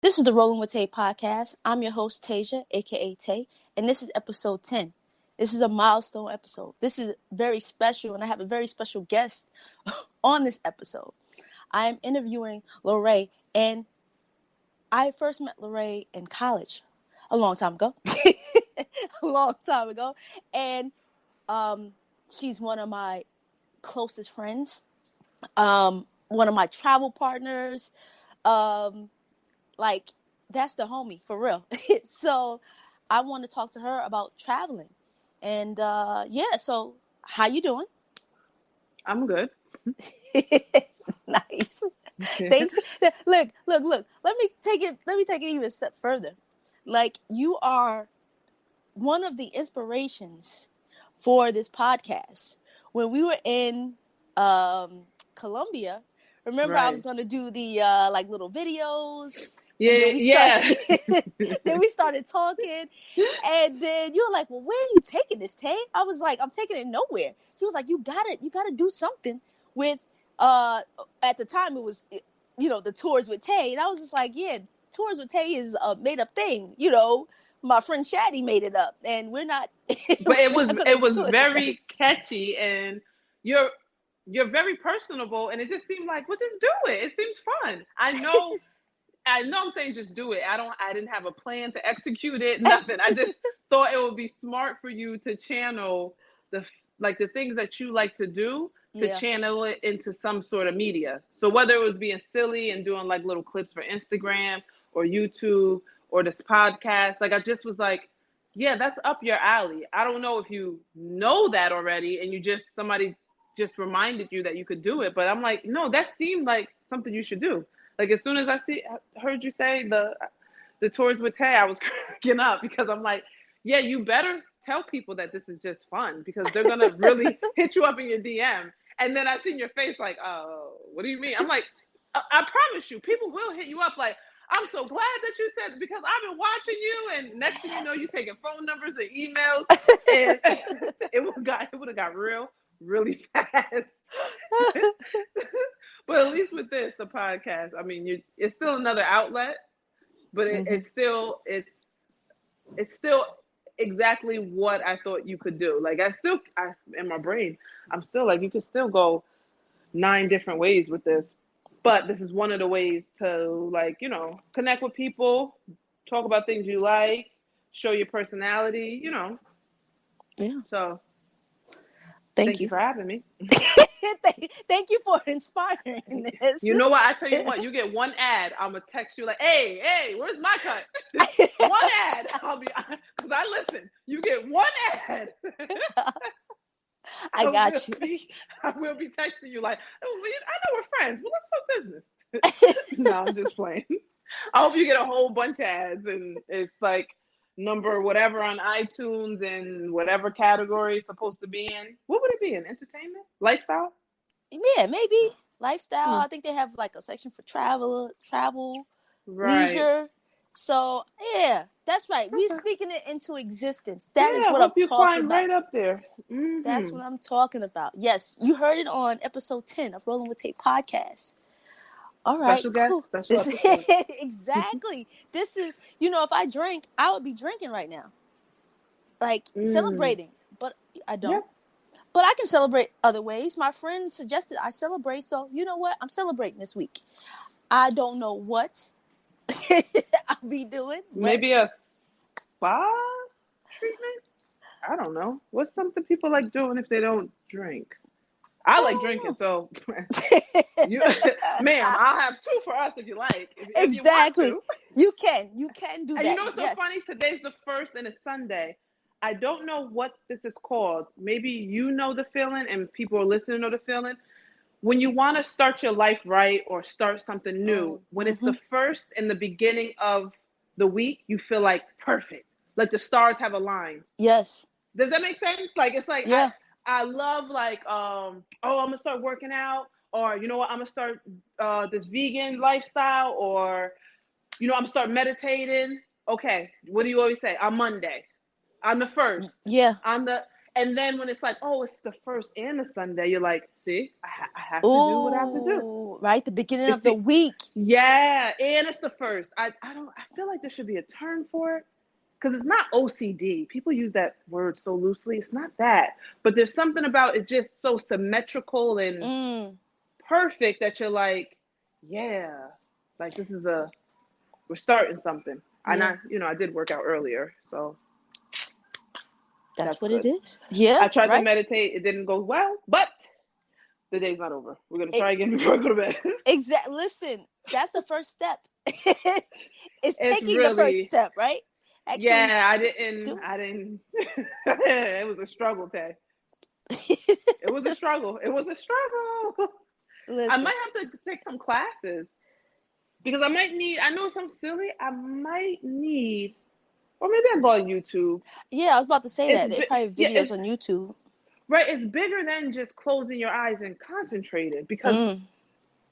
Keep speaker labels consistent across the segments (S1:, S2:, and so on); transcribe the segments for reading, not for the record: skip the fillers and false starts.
S1: This is the Rolling with Tay podcast. I'm your host, Tasia, aka Tay, and this is episode 10. This is a milestone episode. This is very special, and I have a very special guest on this episode. I am interviewing Loray, and I first met Loray in college a long time ago. And she's one of my closest friends, one of my travel partners. Like, that's the homie, for real. So I want to talk to her about traveling. And so how you doing?
S2: I'm good.
S1: Nice. Thanks. Look. Let me take it even a step further. Like, you are one of the inspirations for this podcast. When we were in Colombia, remember, right, I was going to do the little videos.
S2: Yeah.
S1: Then we started talking, and then you were like, "Well, where are you taking this, Tay?" I was like, "I'm taking it nowhere." He was like, "You gotta do something with." At the time, it was, the Tours with Tay, and I was just like, "Yeah, Tours with Tay is a made up thing." My friend Shaddy made it up, and we're not.
S2: But it was very catchy, and you're very personable, and it just seemed like, well, just do it. It seems fun. I know I'm saying just do it. I didn't have a plan to execute it, nothing. I just thought it would be smart for you to channel the things that you like to do, to channel it into some sort of media. So whether it was being silly and doing like little clips for Instagram or YouTube or this podcast, I just was like, yeah, that's up your alley. I don't know if you know that already and somebody just reminded you that you could do it, but I'm like, no, that seemed like something you should do. Like, as soon as I heard you say the Tours with Tay, I was cracking up, because I'm like, yeah, you better tell people that this is just fun, because they're going to really hit you up in your DM. And then I seen your face like, oh, what do you mean? I'm like, I promise you, people will hit you up like, I'm so glad that you said, because I've been watching you. And next thing you know, you're taking phone numbers and emails. And it would have got real really fast. But at least with the podcast, I mean, it's still another outlet, but it's still exactly what I thought you could do. Like, in my brain, I'm still like, you could still go 9 different ways with this, but this is one of the ways to, connect with people, talk about things you like, show your personality,
S1: Yeah.
S2: So
S1: thank you
S2: for having me.
S1: Thank you for inspiring this.
S2: You know what? I tell you what, you get one ad, I'm going to text you like, hey, where's my cut? One ad. Because I listen. You get one ad.
S1: I got you.
S2: I will be texting you like, oh, I know we're friends. Well, let's talk business. No, I'm just playing. I hope you get a whole bunch of ads, and it's like number whatever on iTunes and whatever category it's supposed to be in. What would it be in? Entertainment? Lifestyle?
S1: Yeah, maybe. Lifestyle. I think they have like a section for travel, right, leisure. So, yeah, that's right. We're speaking it into existence. That is what I'm talking about.
S2: Right up there. Mm-hmm.
S1: That's what I'm talking about. Yes, you heard it on episode 10 of Rolling with Tay podcast. All right,
S2: special guest, special episode.
S1: Exactly. This is, if I drank, I would be drinking right now, like celebrating. But I don't. Yeah. But I can celebrate other ways. My friend suggested I celebrate, so you know what? I'm celebrating this week. I don't know what I'll be doing.
S2: Maybe a spa treatment? I don't know. What's something people like doing if they don't drink? I like drinking, so ma'am, I'll have 2 for us if you like.
S1: Exactly.
S2: If
S1: you can do that.
S2: And you know what's so funny? Today's the 1st and it's Sunday. I don't know what this is called. Maybe you know the feeling and people are listening know the feeling. When you want to start your life right or start something new, when it's the 1st in the beginning of the week, you feel like perfect. Like the stars have aligned.
S1: Yes.
S2: Does that make sense? Like, it's like, yeah. I love I'm going to start working out, or, you know what, I'm going to start this vegan lifestyle, or, I'm going to start meditating. Okay. What do you always say? On Monday. On the 1st.
S1: Yeah.
S2: And then when it's like, oh, it's the first and the Sunday, you're like, see, I have to do what I have to do.
S1: Oh, right, the beginning
S2: It's
S1: of the
S2: the
S1: week.
S2: Yeah, and it's the first. I feel like there should be a term for it because it's not OCD. People use that word so loosely. It's not that, but there's something about it just so symmetrical and perfect that you're like, yeah, like we're starting something. And I did work out earlier, so
S1: That's what
S2: good.
S1: it is. Yeah,
S2: I tried to meditate. It didn't go well, but the day's not over. We're going to try again before I go to bed.
S1: Exactly. Listen, that's the first step. It's taking the first step, right?
S2: Actually, yeah, I didn't. It was a struggle, Tay. It was a struggle. Listen. I might have to take some classes because I know it sounds silly. I might need, or maybe I'll go on YouTube.
S1: Yeah, I was about to say that. They probably have videos on YouTube.
S2: Right. It's bigger than just closing your eyes and concentrating because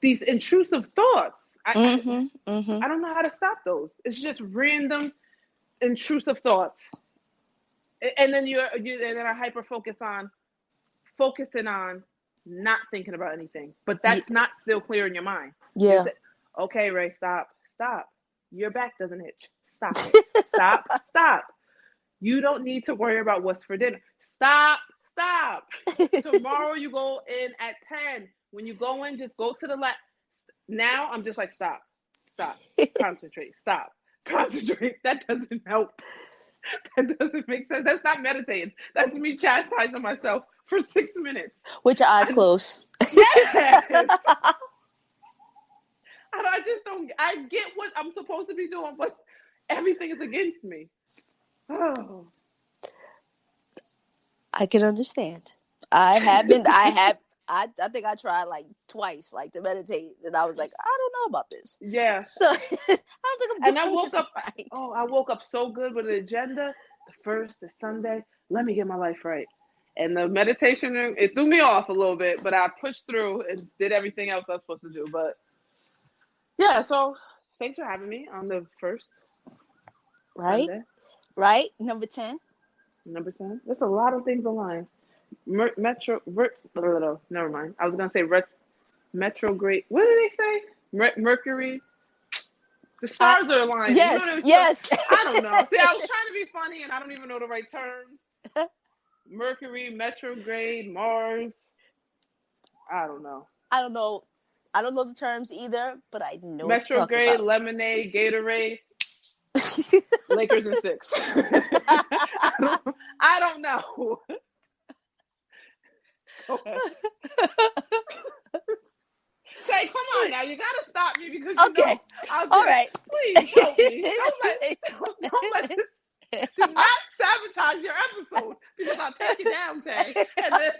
S2: these intrusive thoughts, I don't know how to stop those. It's just random intrusive thoughts. And then and then I hyper focusing on not thinking about anything, but that's not still clear in your mind.
S1: Yeah.
S2: Okay, Ray, stop. Your back doesn't itch. Stop it. Stop. You don't need to worry about what's for dinner. Stop. Tomorrow you go in at 10. When you go in, just go to the left. Now I'm just like, stop. Concentrate. Stop. Concentrate. That doesn't help. That doesn't make sense. That's not meditating. That's me chastising myself for 6 minutes.
S1: With your eyes closed.
S2: Yes. I just don't. I get what I'm supposed to be doing, but everything is against me. Oh.
S1: I can understand. I think I tried like twice, like to meditate, and I was like, I don't know about this.
S2: Yeah.
S1: So I don't think I'm doing
S2: I woke up.
S1: Right.
S2: Oh, I woke up so good with an agenda. The first, the Sunday. Let me get my life right. And the meditation, it threw me off a little bit, but I pushed through and did everything else I was supposed to do. But yeah, so thanks for having me on the first Sunday.
S1: Right. Number 10.
S2: There's a lot of things aligned. Never mind. I was going to say retrograde. What did they say? Mercury. The stars are aligned.
S1: Yes.
S2: You know
S1: yes.
S2: I don't know. See, I was trying to be funny and I don't even know the right terms. Mercury, retrograde, Mars. I don't know.
S1: I don't know the terms either, but I know
S2: retrograde, lemonade, Gatorade, Lakers in 6. I don't know. Okay. Say, come on now. You gotta stop me because all right. Please help me. Don't let this. Do not sabotage your episode because I'll take you down, Tay. And then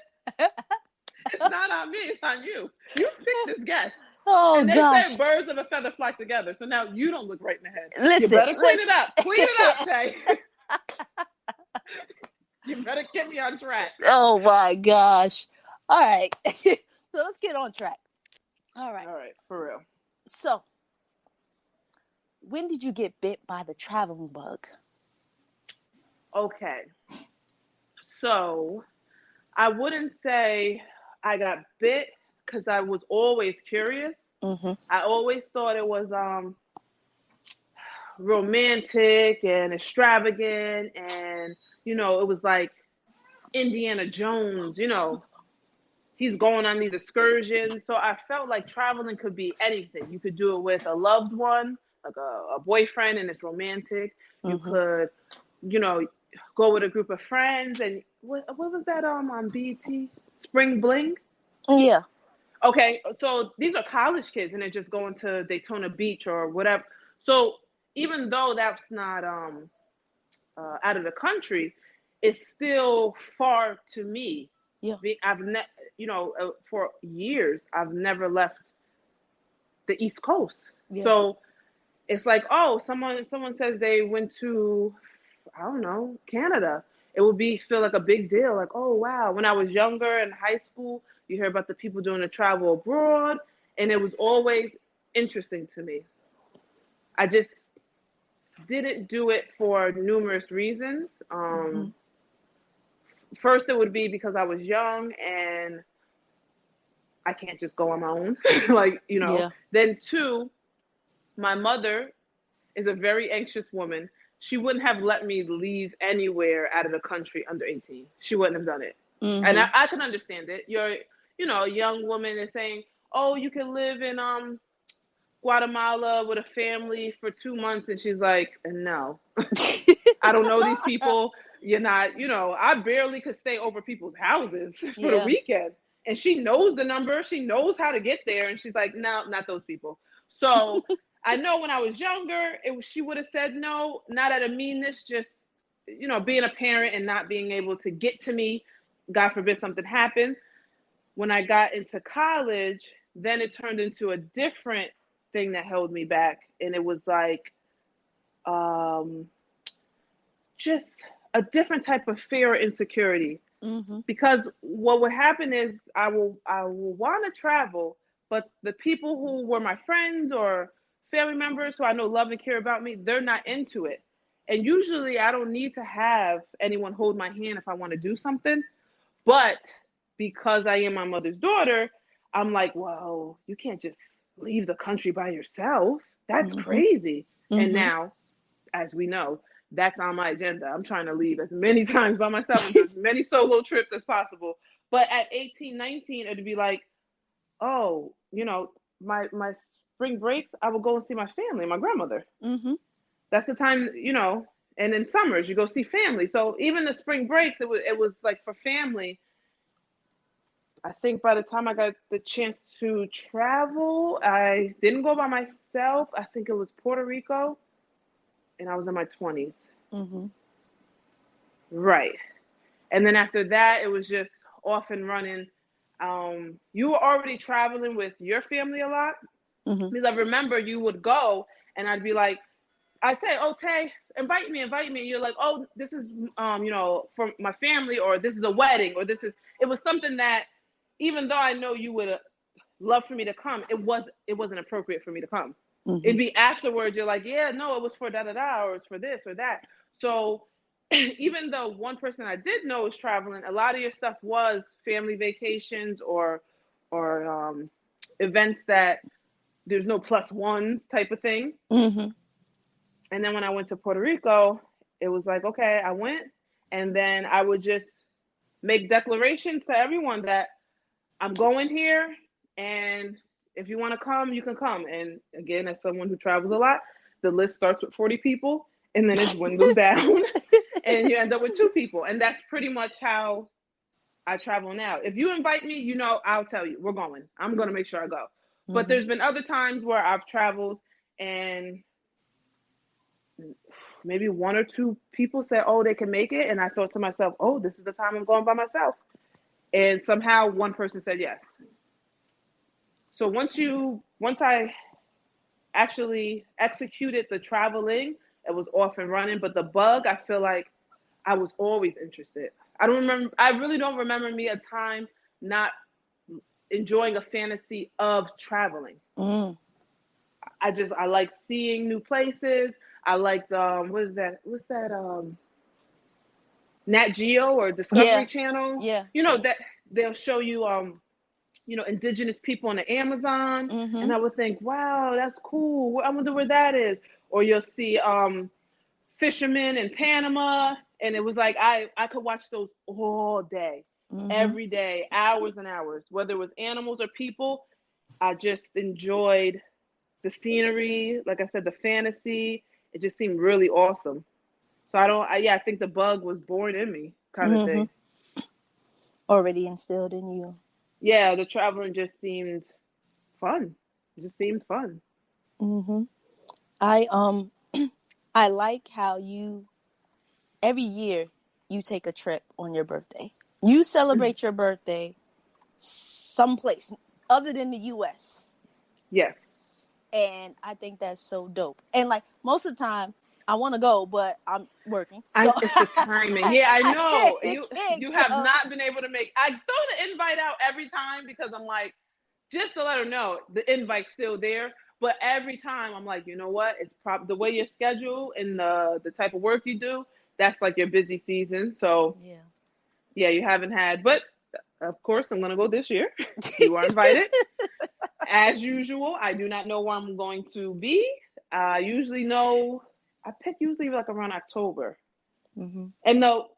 S2: it's not on me, it's on you. You picked this guest.
S1: Oh,
S2: and they say birds of a feather flock together. So now you don't look right in the head.
S1: Listen,
S2: you better clean it up. Clean it up, Tay. You better get me on track.
S1: Oh my gosh. All right. So let's get on track. All right,
S2: for real.
S1: So, when did you get bit by the traveling bug?
S2: Okay. So, I wouldn't say I got bit because I was always curious.
S1: Mm-hmm.
S2: I always thought it was romantic and extravagant and, it was like Indiana Jones, he's going on these excursions. So I felt like traveling could be anything. You could do it with a loved one, like a boyfriend, and it's romantic. Mm-hmm. You could, go with a group of friends. And what was that on BET? Spring Bling?
S1: Yeah.
S2: Okay, so these are college kids, and they're just going to Daytona Beach or whatever. So even though that's not out of the country, it's still far to me.
S1: Yeah.
S2: I've for years I've never left the East Coast. Yeah. So it's like, oh, someone says they went to, I don't know, Canada. It would feel like a big deal. Like, oh wow. When I was younger in high school, you hear about the people doing the travel abroad, and it was always interesting to me. I just didn't do it for numerous reasons. First, it would be because I was young and I can't just go on my own. Like,
S1: Yeah.
S2: Then two, my mother is a very anxious woman. She wouldn't have let me leave anywhere out of the country under 18. She wouldn't have done it. And
S1: Mm-hmm.
S2: I can understand it. You're, a young woman is saying, oh, you can live in Guatemala with a family for 2 months. And she's like, no, I don't know these people. You're not, I barely could stay over people's houses for the
S1: Yeah.
S2: weekend. And she knows the number. She knows how to get there. And she's like, no, not those people. So I know when I was younger, she would have said no, not out of meanness, just, being a parent and not being able to get to me. God forbid something happened. When I got into college, then it turned into a different thing that held me back. And it was like, just a different type of fear or insecurity.
S1: Mm-hmm.
S2: Because what would happen is I will want to travel, but the people who were my friends or family members who I know love and care about me, they're not into it. And usually I don't need to have anyone hold my hand if I want to do something. But because I am my mother's daughter, I'm like, well, you can't just leave the country by yourself. That's
S1: Mm-hmm.
S2: crazy. And
S1: Mm-hmm.
S2: now, as we know, that's on my agenda. I'm trying to leave as many times by myself and do as many solo trips as possible. But at 18, 19, it'd be like, oh, my spring breaks, I will go and see my family, my grandmother.
S1: Mm-hmm.
S2: That's the time, and in summers you go see family. So even the spring breaks, it was like for family. I think by the time I got the chance to travel, I didn't go by myself. I think it was Puerto Rico, and I was in my 20s.
S1: Mm-hmm.
S2: Right. And then after that, it was just off and running. You were already traveling with your family a lot,
S1: Mm-hmm.
S2: because I remember you would go and I'd be like, I'd say, oh, Tay, invite me. And you're like, oh, this is, for my family, or this is a wedding, or it was something that, even though I know you would love for me to come, it wasn't appropriate for me to come.
S1: Mm-hmm.
S2: It'd be afterwards, you're like, yeah, no, it was for da da da, or it's for this or that. So even though one person I did know was traveling, a lot of your stuff was family vacations or events that there's no plus ones type of thing.
S1: Mm-hmm.
S2: And then when I went to Puerto Rico, it was like, okay, I went, and then I would just make declarations to everyone that I'm going here, and if you want to come, you can come. And again, as someone who travels a lot, the list starts with 40 people, and then it dwindles down, and you end up with 2 people. And that's pretty much how I travel now. If you invite me, I'll tell you, we're going. I'm going to make sure I go. But
S1: Mm-hmm.
S2: there's been other times where I've traveled and maybe 1 or 2 people said, oh, they can make it. And I thought to myself, oh, this is the time I'm going by myself. And somehow one person said yes. So once I actually executed the traveling, it was off and running. But the bug, I feel like I was always interested. I really don't remember me a time not enjoying a fantasy of traveling.
S1: Mm.
S2: I like seeing new places. I liked what is that? What's that? Nat Geo or Discovery
S1: Yeah.
S2: Channel.
S1: Yeah. Yeah.
S2: That they'll show you indigenous people on the Amazon,
S1: Mm-hmm.
S2: and I would think, wow, that's cool. I wonder where that is. Or you'll see fishermen in Panama, and it was like I could watch those all day,
S1: Mm-hmm.
S2: every day, hours and hours. Whether it was animals or people, I just enjoyed the scenery. Like I said, the fantasy. It just seemed really awesome. So I think the bug was born in me, kind of
S1: Mm-hmm.
S2: thing.
S1: Already instilled in you.
S2: Yeah, the traveling just seemed fun. It just seemed fun.
S1: Mm-hmm. I I like how every year you take a trip on your birthday. You celebrate your birthday someplace other than the US.
S2: Yes.
S1: And I think that's so dope. And like most of the time I want to go, but I'm working. So
S2: It's the timing. Yeah, I know.
S1: I
S2: You
S1: can't
S2: have
S1: go.
S2: not been able to make. I throw the invite out every time because I'm like, just to let her know the invite's still there. But every time I'm like, you know what? It's the way you're scheduled and the type of work you do. That's like your busy season. So
S1: Yeah.
S2: Yeah, you haven't had, but of course I'm gonna go this year. You are invited. As usual, I do not know where I'm going to be. I usually know, I pick usually like around October.
S1: Mm-hmm.
S2: And though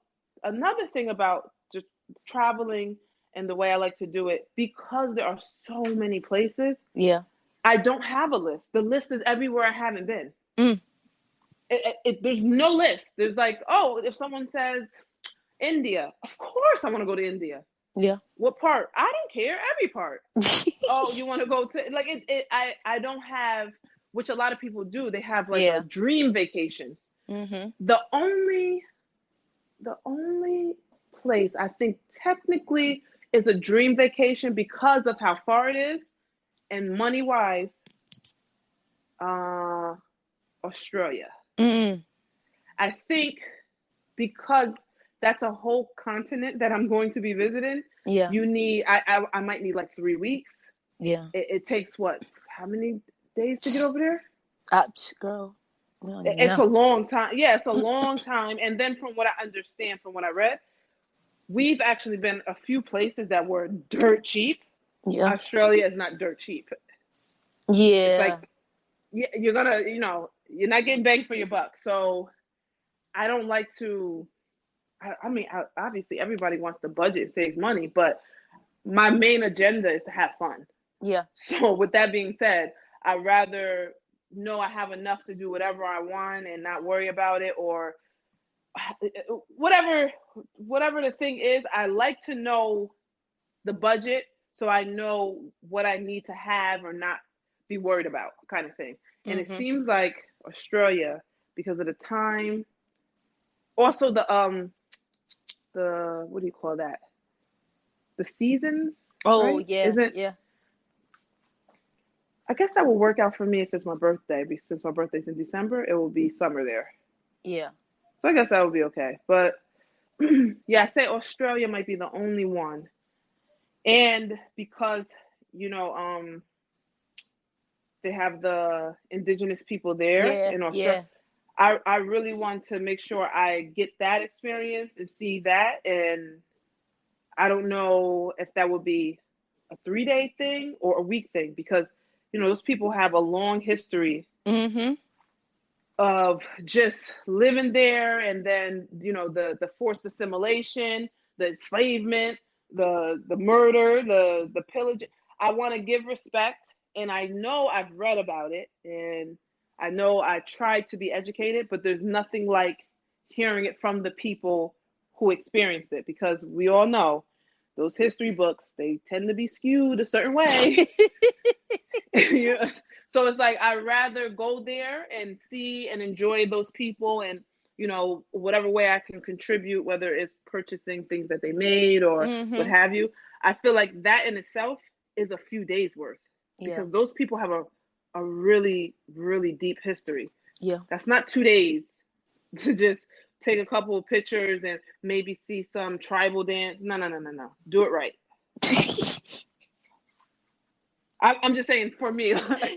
S2: another thing about just traveling and the way I like to do it, because there are so many places,
S1: Yeah.
S2: I don't have a list. The list is everywhere I haven't been.
S1: Mm.
S2: There's no list. There's like, oh, if someone says India, of course I want to go to India.
S1: Yeah.
S2: What part? I don't care. Every part. Oh, you want to go to like it? I don't have, which a lot of people do. They have like a
S1: Yeah.
S2: dream vacation.
S1: Mm-hmm.
S2: The only place I think technically is a dream vacation because of how far it is and money wise, Australia.
S1: Mm.
S2: I think because that's a whole continent that I'm going to be visiting.
S1: Yeah.
S2: You need, I might need like 3 weeks.
S1: Yeah.
S2: It takes what? How many days to get over there?
S1: Girl, we don't even
S2: It's
S1: know.
S2: a long time. Yeah, it's a long time. And then from what I understand, from what I read, we've actually been a few places that were dirt cheap.
S1: Yeah.
S2: Australia is not dirt cheap. It's
S1: Yeah.
S2: like you're gonna, you're not getting bang for your buck. So I don't like to. I mean, obviously everybody wants to budget and save money, but my main agenda is to have fun.
S1: Yeah.
S2: So with that being said, I'd rather know I have enough to do whatever I want and not worry about it, or whatever the thing is. I like to know the budget so I know what I need to have or not be worried about, kind of thing. And it
S1: Mm-hmm.
S2: seems like Australia, because of the time, also the what do you call that? The seasons,
S1: Oh
S2: right?
S1: yeah.
S2: Isn't
S1: Yeah.
S2: I guess that will work out for me if it's my birthday. Since my birthday's in December, it will be summer there.
S1: Yeah.
S2: So I guess that would be okay. But yeah, I say Australia might be the only one. And because, you know, they have the indigenous people there
S1: Yeah.
S2: in Australia,
S1: Yeah.
S2: I really want to make sure I get that experience and see that. And I don't know if that would be a 3 day thing or a week thing because, those people have a long history
S1: Mm-hmm.
S2: of just living there, and then the forced assimilation, the enslavement, the murder, the pillage. I want to give respect, and I know I've read about it, and I know I tried to be educated, but there's nothing like hearing it from the people who experienced it, because we all know those history books, they tend to be skewed a certain way. Yeah. So it's like I'd rather go there and see and enjoy those people, and whatever way I can contribute, whether it's purchasing things that they made or what
S1: Mm-hmm.
S2: have you. I feel like that in itself is a few days worth,
S1: Yeah.
S2: because those people have a really, really deep history.
S1: Yeah.
S2: That's not 2 days to just take a couple of pictures and maybe see some tribal dance. No, no, no, no, no. Do it right. I'm just saying for me.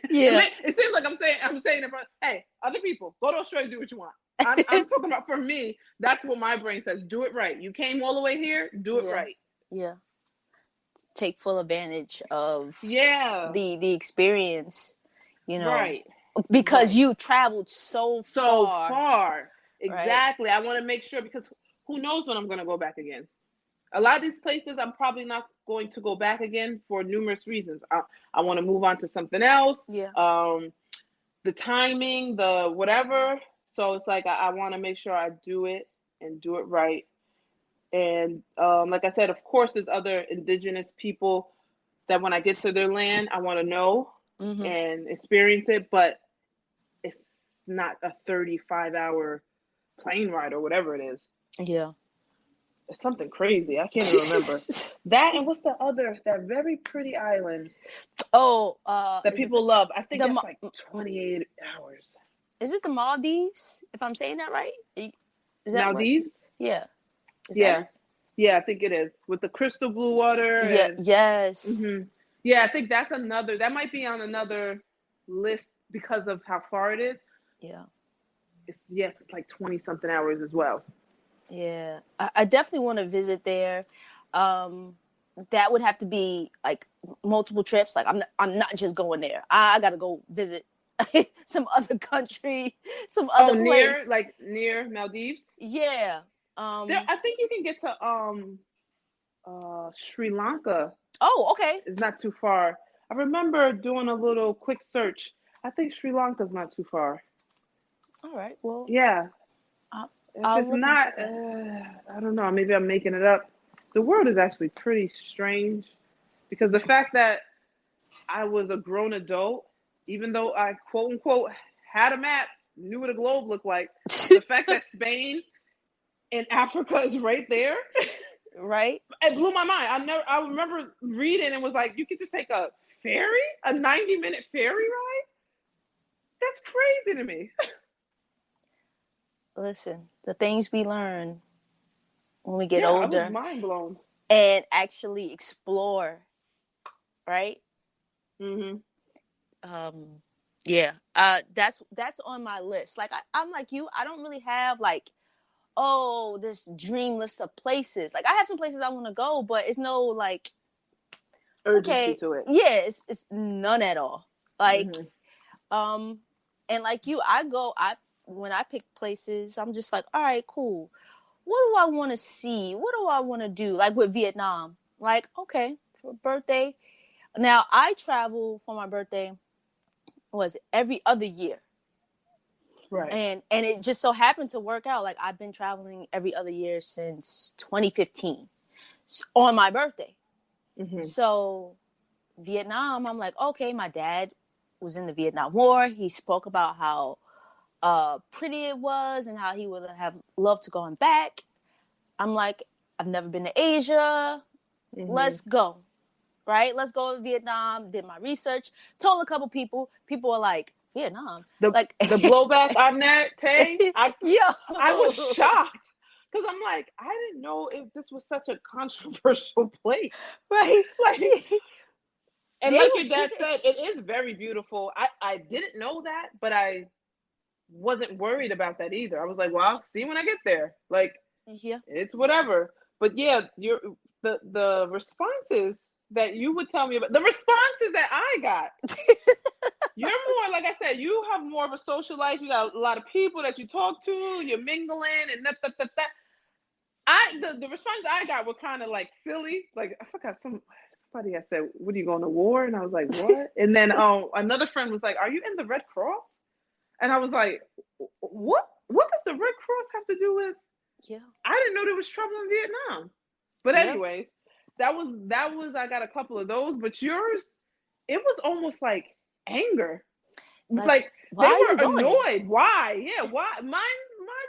S1: Yeah.
S2: It seems like I'm saying it for, hey, other people, go to Australia, do what you want. I'm talking about for me. That's what my brain says. Do it right. You came all the way here. Do it
S1: Yeah.
S2: right.
S1: Yeah. Take full advantage of
S2: Yeah.
S1: the experience,
S2: Right.
S1: because
S2: Right.
S1: you traveled so
S2: So
S1: far,
S2: far.
S1: right?
S2: Exactly. I want to make sure, because who knows when I'm going to go back again. A lot of these places I'm probably not going to go back again for numerous reasons. I want to move on to something else.
S1: Yeah.
S2: The timing, the whatever. So it's like I want to make sure I do it and do it right. And like I said, of course, there's other indigenous people that when I get to their land, I want to know
S1: Mm-hmm.
S2: and experience it. But it's not a 35-hour plane ride or whatever it is.
S1: Yeah.
S2: It's something crazy. I can't even remember. That, and what's the other, that very pretty island
S1: Oh,
S2: that
S1: is it
S2: people love? I think
S1: the
S2: that's like 28 hours.
S1: is it the Maldives? If I'm saying that right, is that what?
S2: Maldives?
S1: Yeah. Is that
S2: Yeah.
S1: it?
S2: Yeah, I think it is. With the crystal blue water
S1: Yeah.
S2: and
S1: Yes.
S2: yeah, I think that's another, that might be on another list because of how far it is.
S1: Yeah.
S2: It's like 20 something hours as well.
S1: Yeah, I definitely want to visit there. That would have to be like multiple trips. Like I'm not just going there. I got to go visit some other country, some
S2: Oh,
S1: other place.
S2: near Maldives.
S1: Yeah.
S2: There, I think you can get to Sri Lanka.
S1: Oh, okay.
S2: It's not too far. I remember doing a little quick search. I think Sri Lanka's not too far.
S1: All right. Well,
S2: Yeah.
S1: I'll,
S2: If
S1: I'll
S2: it's
S1: look into
S2: not,
S1: that.
S2: I don't know. Maybe I'm making it up. The world is actually pretty strange because the fact that I was a grown adult, even though I quote unquote had a map, knew what a globe looked like, the fact that Spain and Africa is right there,
S1: Right.
S2: it blew my mind. I remember reading and was like, you could just take a ferry, a 90-minute ferry ride. That's crazy to me.
S1: Listen, the things we learn when we get
S2: Yeah, I was
S1: older
S2: mind blown.
S1: and actually explore, right?
S2: Mm-hmm.
S1: Um, yeah. That's on my list. Like I'm like you. I don't really have like, oh, this dream list of places. Like I have some places I want to go, but it's no like,
S2: Urgency
S1: okay,
S2: to it.
S1: yeah, it's none at all. Like,
S2: Mm-hmm.
S1: um, and like you, I when I pick places, I'm just like, all right, cool. What do I want to see? What do I want to do? Like with Vietnam, like, okay, for birthday. Now I travel for my birthday was every other year.
S2: Right.
S1: And it just so happened to work out. Like I've been traveling every other year since 2015 on my birthday.
S2: Mm-hmm.
S1: So Vietnam, I'm like, okay, my dad was in the Vietnam War. He spoke about how pretty it was and how he would have loved to going back. I'm like, I've never been to Asia.
S2: Mm-hmm.
S1: Let's go. Right? Let's go to Vietnam. Did my research. Told a couple people. People were like, Vietnam?
S2: The
S1: Like,
S2: the blowback on that, Tay, I was
S1: yo.
S2: shocked because I'm like, I didn't know if this was such a controversial place.
S1: Right?
S2: Like, and
S1: They
S2: like your
S1: were,
S2: dad said, it is very beautiful. I didn't know that, but I wasn't worried about that either. I was like, well, I'll see when I get there. Like,
S1: yeah.
S2: it's whatever. But yeah, the responses that you would tell me about, the responses that I got. You're more, like I said, you have more of a social life. You got a lot of people that you talk to. You're mingling and that. The response I got were kind of like silly. Like I forgot somebody had said, "What are you going to war?" And I was like, "What?" And then another friend was like, "Are you in the Red Cross?" And I was like, "What? What does the Red Cross have to do with?"
S1: Yeah.
S2: I didn't know there was trouble in Vietnam. But
S1: Yeah.
S2: anyways, that was I got a couple of those. But yours, it was almost like anger.
S1: Like,
S2: Like
S1: why
S2: they
S1: are you
S2: were
S1: going there?
S2: annoyed. Why? Yeah, why? My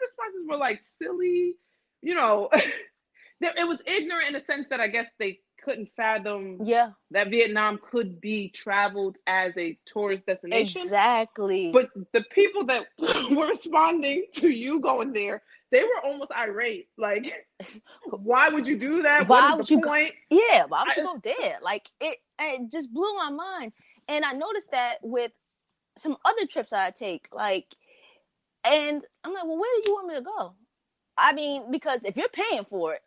S2: responses were like silly, you know. It was ignorant in the sense that I guess they couldn't fathom
S1: Yeah.
S2: that Vietnam could be traveled as a tourist destination.
S1: Exactly.
S2: But the people that were responding to you going there, they were almost irate. Like, why would you do that? What
S1: Why
S2: is the
S1: would you go?
S2: point?
S1: Yeah, why would you
S2: I,
S1: go there? Like it just blew my mind. And I noticed that with some other trips that I take, like, and I'm like, well, where do you want me to go? I mean, because if you're paying for it,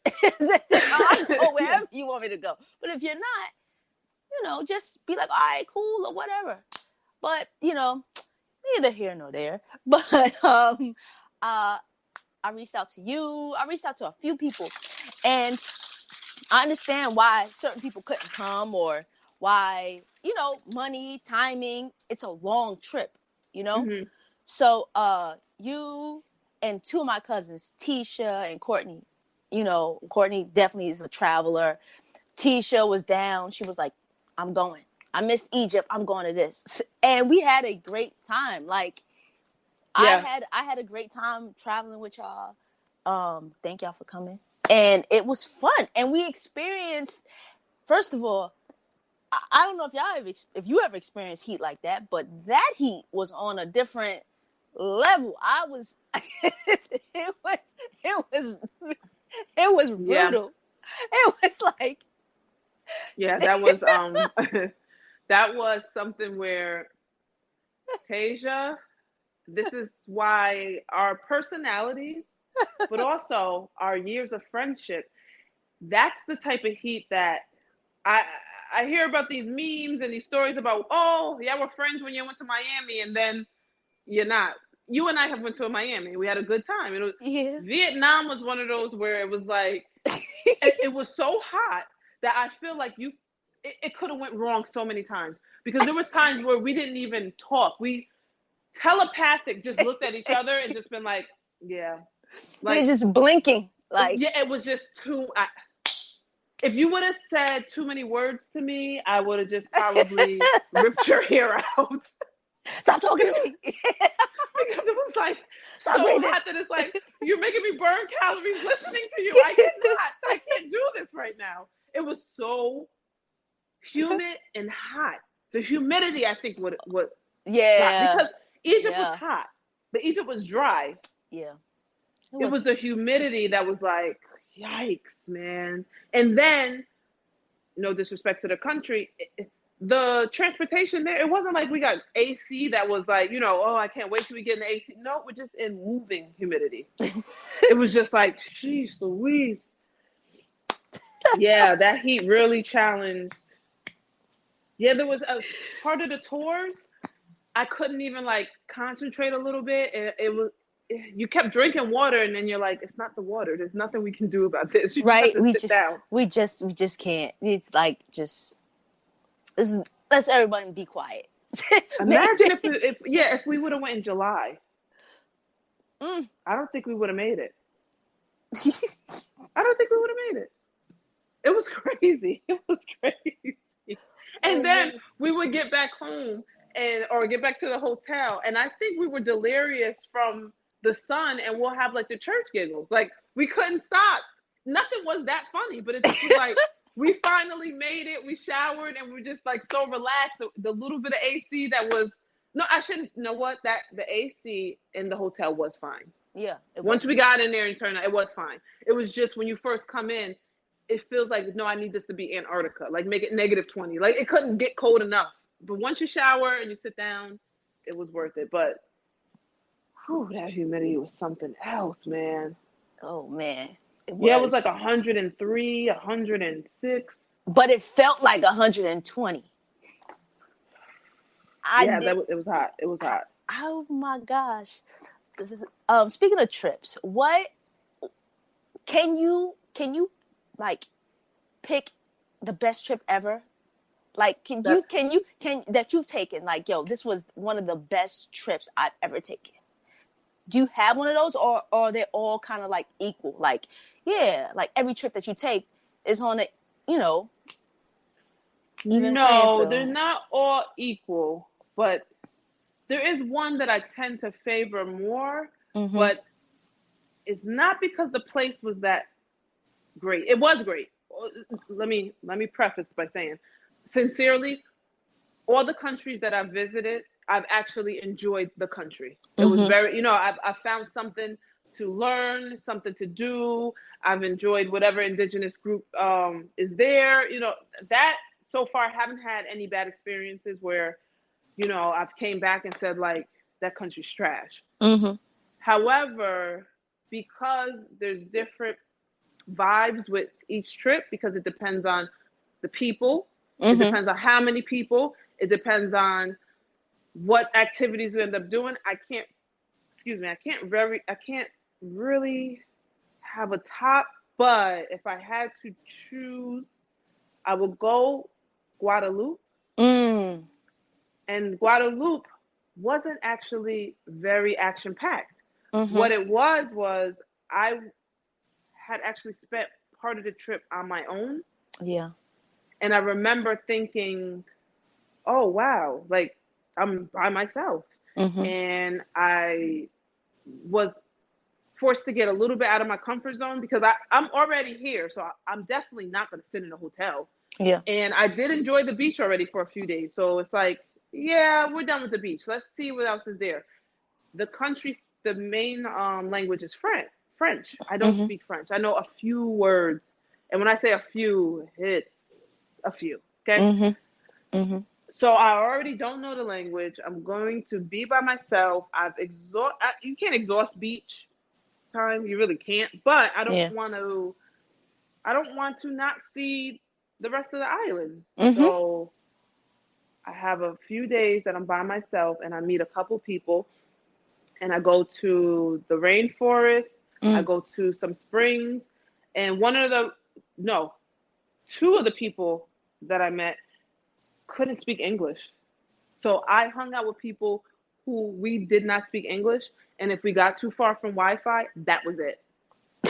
S1: I'll go
S2: yeah,
S1: wherever you want me to go. But if you're not, just be like, all right, cool, or whatever. But neither here nor there. But uh, I reached out to you. I reached out to a few people, and I understand why certain people couldn't come or why, money, timing, it's a long trip, you know?
S2: hmm
S1: So, you and two of my cousins, Tisha and Courtney, Courtney definitely is a traveler. Tisha was down. She was like, I'm going. I missed Egypt. I'm going to this. And we had a great time. Like,
S2: yeah,
S1: I had a great time traveling with y'all. Thank y'all for coming. And it was fun. And we experienced, first of all, I don't know if you ever experienced heat like that, but that heat was on a different level. I was it was it was it was
S2: yeah,
S1: brutal. It was like
S2: yeah. That was that was something where Tasia, this is why our personalities but also our years of friendship. That's the type of heat that I I hear about these memes and these stories about, oh, yeah, we're friends when you went to Miami, and then you're not. You and I have went to Miami. We had a good time. It was
S1: Yeah.
S2: Vietnam was one of those where it was like it was so hot that I feel like it could have went wrong so many times, because there was times where we didn't even talk. We telepathic just looked at each other and just been like, yeah,
S1: We're
S2: like,
S1: just blinking. Like,
S2: yeah, it was just too. If you would have said too many words to me, I would have just probably ripped your hair out.
S1: stop talking to me.
S2: Because it was like
S1: Stop
S2: so
S1: breathing.
S2: hot that it's like, you're making me burn calories listening to you. I can't do this right now. It was so humid and hot. The humidity, I think, what got,
S1: Yeah.
S2: because Egypt was
S1: Yeah.
S2: hot, but Egypt was dry.
S1: Yeah.
S2: It was the humidity that was like, yikes, man. And then, no disrespect to the country, the transportation there, it wasn't like we got AC that was like, oh, I can't wait till we get in the AC. No, we're just in moving humidity. It was just like, jeez Louise. Yeah, that heat really challenged. Yeah, there was a part of the tours, I couldn't even like concentrate a little bit. It was, you kept drinking water, and then you're like, it's not the water. There's nothing we can do about this. You just have
S1: right.
S2: to sit down.
S1: We just can't. It's like, let's everybody be quiet.
S2: Imagine if we would have went in July. I don't think we would have made it. I don't think we would have made it. It was crazy. It was crazy. And then we would get back home or get back to the hotel, and I think we were delirious from the sun, and we'll have like the church giggles. Like, we couldn't stop. Nothing was that funny, but it's just like, we finally made it. We showered, and we're just like so relaxed. The little bit of AC that was, no, I shouldn't, you know what? That the AC in the hotel was fine.
S1: Yeah.
S2: Once we got in there and turned out, it was fine. It was just when you first come in, it feels like, no, I need this to be Antarctica. Like, make it -20. Like, it couldn't get cold enough. But once you shower and you sit down, it was worth it. But whew, that humidity was something else, man.
S1: Oh man.
S2: It was like 103, 106.
S1: But it felt like 120.
S2: It was hot. It was hot.
S1: Oh my gosh. This is, speaking of trips, what can you like pick the best trip ever? Like, can that you've taken, like, yo, this was one of the best trips I've ever taken? Do you have one of those, or are they all kind of like equal? Like, yeah, like every trip that you take is on a, even
S2: no, they're not all equal, but there is one that I tend to favor more, but it's not because the place was that great. It was great. Let me preface by saying, sincerely, all the countries that I've visited, I've actually enjoyed the country. It was very, I've found something to learn, something to do. I've enjoyed whatever indigenous group is there. That so far, I haven't had any bad experiences where, I've came back and said, like, that country's trash. However, because there's different vibes with each trip, because it depends on the people, it depends on how many people, it depends on what activities we end up doing. I can't really have a top, but if I had to choose, I would go Guadeloupe. And Guadeloupe wasn't actually very action-packed. What it was I had actually spent part of the trip on my own.
S1: Yeah.
S2: And I remember thinking, oh, wow, like, I'm by myself. And I was forced to get a little bit out of my comfort zone, because I'm already here. So I'm definitely not going to sit in a hotel.
S1: Yeah.
S2: And I did enjoy the beach already for a few days. So it's like, yeah, we're done with the beach. Let's see what else is there. The main language is French. I don't speak French. I know a few words. And when I say a few, it's a few. Okay. So I already don't know the language. I'm going to be by myself. You can't exhaust beach. time. You really can't. But I don't
S1: Yeah.
S2: want to. I don't want to not see the rest of the island.
S1: Mm-hmm.
S2: So I have a few days that I'm by myself, and I meet a couple people, and I go to the rainforest. I
S1: Mm.
S2: go to some springs, and no, two of the people that I met couldn't speak English. So I hung out with people who we did not speak English, and if we got too far from Wi-Fi, that was it.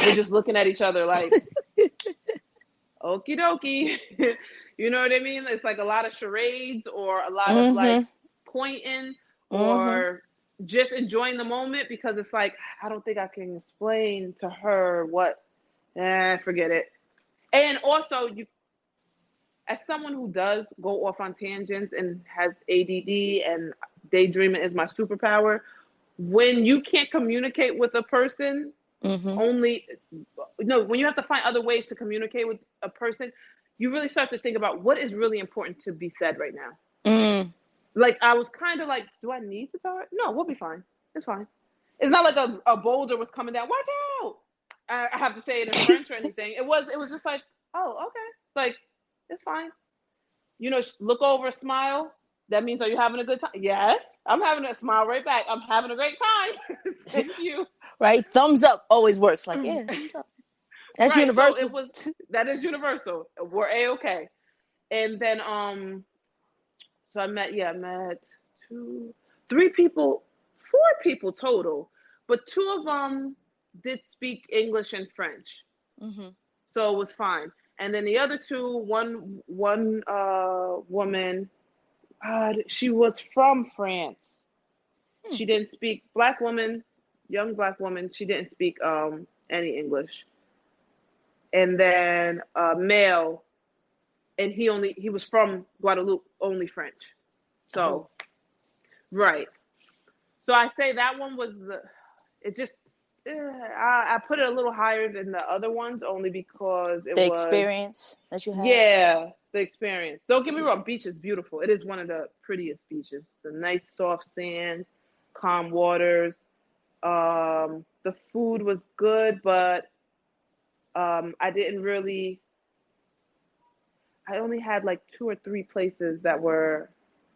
S2: We're just looking at each other like, okie dokie. You know what I mean? It's like a lot of charades or a lot of like
S1: Mm-hmm.
S2: pointing
S1: Mm-hmm.
S2: or just enjoying the moment, because it's like, I don't think I can explain to her what, forget it. And also, you, as someone who does go off on tangents and has ADD and daydreaming is my superpower, when you can't communicate with a person,
S1: Mm-hmm.
S2: only no, when you have to find other ways to communicate with a person, you really start to think about what is really important to be said right now.
S1: Mm.
S2: Like, I was kind of like, do I need to talk? No, we'll be fine. It's fine. It's not like a boulder was coming down. Watch out! I have to say it in French or anything. It was just like, oh, okay, like, it's fine. Look over, smile. That means, are you having a good time? Yes, I'm having a smile right back. I'm having a great time. Thank you.
S1: Right? Thumbs up always works. Like, yeah, thumbs up. That's
S2: Right. So
S1: universal.
S2: that is universal. We're A-okay. And then, so I met two, three people, four people total, but two of them did speak English and French.
S1: Mm-hmm.
S2: So it was fine. And then the other two, one woman, she was from France.
S1: Hmm.
S2: She didn't speak, black woman, young black woman. She didn't speak any English. And then male, and he was from Guadeloupe, only French.
S1: Oh,
S2: So right. So I say that one was it just I put it a little higher than the other ones, only because it
S1: the
S2: was,
S1: experience that you had.
S2: yeah, the experience. Don't get me wrong, beach is beautiful. It is one of the prettiest beaches. The nice soft sand, calm waters. The food was good, but I didn't really. I only had like two or three places that were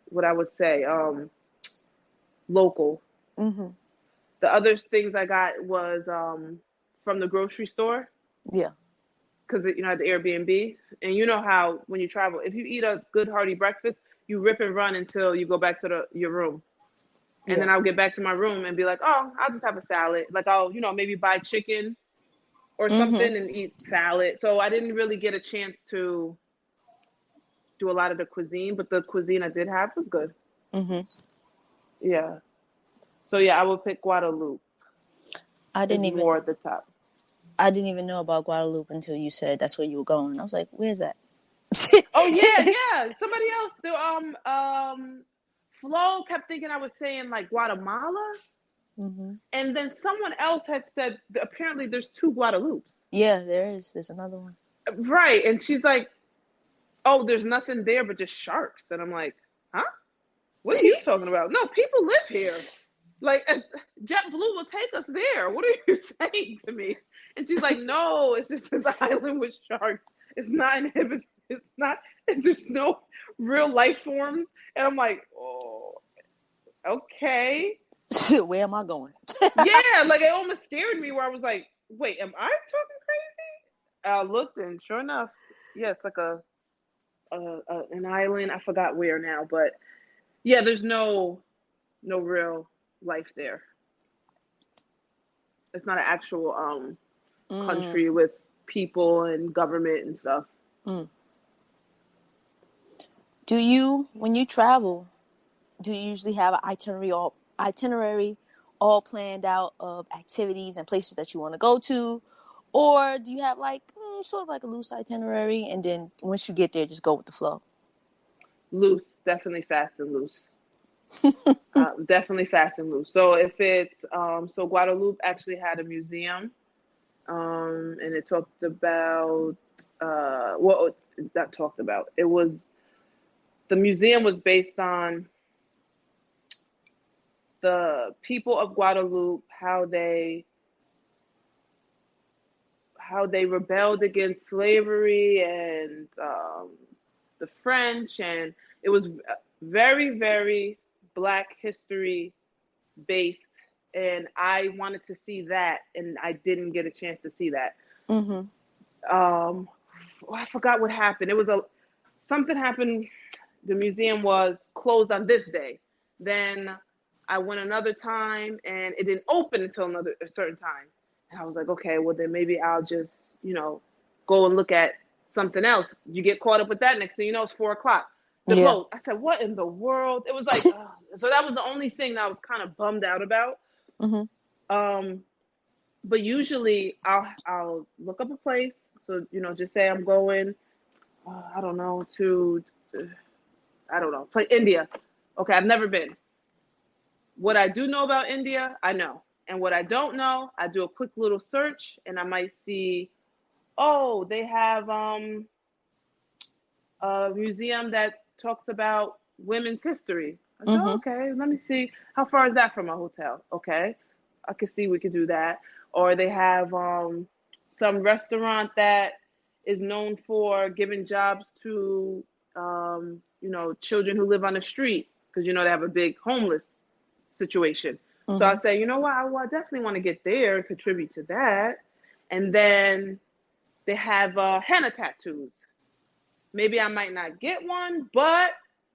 S2: what I would say local.
S1: Mm-hmm.
S2: The other things I got was from the grocery store,
S1: Yeah.
S2: because I had the Airbnb, and you know how when you travel, if you eat a good hearty breakfast, you rip and run until you go back to your room, and
S1: Yeah.
S2: then I'll get back to my room and be like, oh, I'll just have a salad. Like, I'll maybe buy chicken or
S1: Mm-hmm.
S2: something and eat salad. So I didn't really get a chance to do a lot of the cuisine, but the cuisine I did have was good.
S1: Mm-hmm.
S2: Yeah. So yeah, I would pick Guadeloupe.
S1: I
S2: Is
S1: didn't even
S2: more at the top.
S1: I didn't even know about Guadeloupe until you said that's where you were going. I was like, where's that?
S2: Oh yeah, yeah. Somebody else. Flo kept thinking I was saying like Guatemala,
S1: Mm-hmm.
S2: and then someone else had said that apparently there's two Guadeloupes.
S1: Yeah, there is. There's another one.
S2: Right, and she's like, "Oh, there's nothing there but just sharks," and I'm like, "Huh? What are you talking about? No, people live here. Like, JetBlue will take us there. What are you saying to me?" And she's like, "No, it's just this island with sharks. It's not inhibited. It's not. There's no real life forms." And I'm like, "Oh, okay."
S1: Where am I going?
S2: Yeah, like, it almost scared me, where I was like, "Wait, am I talking crazy?" I looked, and sure enough, yeah, it's like an island. I forgot where now, but yeah, there's no real life there. It's not an actual
S1: Mm,
S2: country with people and government and stuff.
S1: mm. Do you, when you travel, do you usually have an itinerary all planned out of activities and places that you want to go to, or do you have like sort of like a loose itinerary, and then once you get there, just go with the flow?
S2: Loose, definitely fast and loose. Definitely fast and loose. So if it's so Guadeloupe actually had a museum, and it talked about well, not talked about. It was the museum was based on the people of Guadeloupe, how they how they rebelled against slavery and the French, and it was very, very Black history based, and I wanted to see that, and I didn't get a chance to see that.
S1: Mm-hmm.
S2: I forgot what happened. It was something happened. The museum was closed on this day. Then I went another time, and it didn't open until a certain time. And I was like, okay, well then maybe I'll just, go and look at something else. You get caught up with that. Next thing you know, it's 4:00. The
S1: Yeah.
S2: close. I said, what in the world? It was like, so that was the only thing that I was kind of bummed out about.
S1: Mm-hmm.
S2: But usually I'll look up a place. So, just say I'm going, I don't know, play India. Okay, I've never been. What I do know about India, I know. And what I don't know, I do a quick little search and I might see, oh, they have a museum that talks about women's history. I said,
S1: Mm-hmm.
S2: okay, let me see. How far is that from my hotel? Okay, I can see we could do that. Or they have some restaurant that is known for giving jobs to, children who live on the street because, they have a big homeless situation. So I say, you know what? I definitely want to get there and contribute to that. And then they have henna tattoos. Maybe I might not get one, but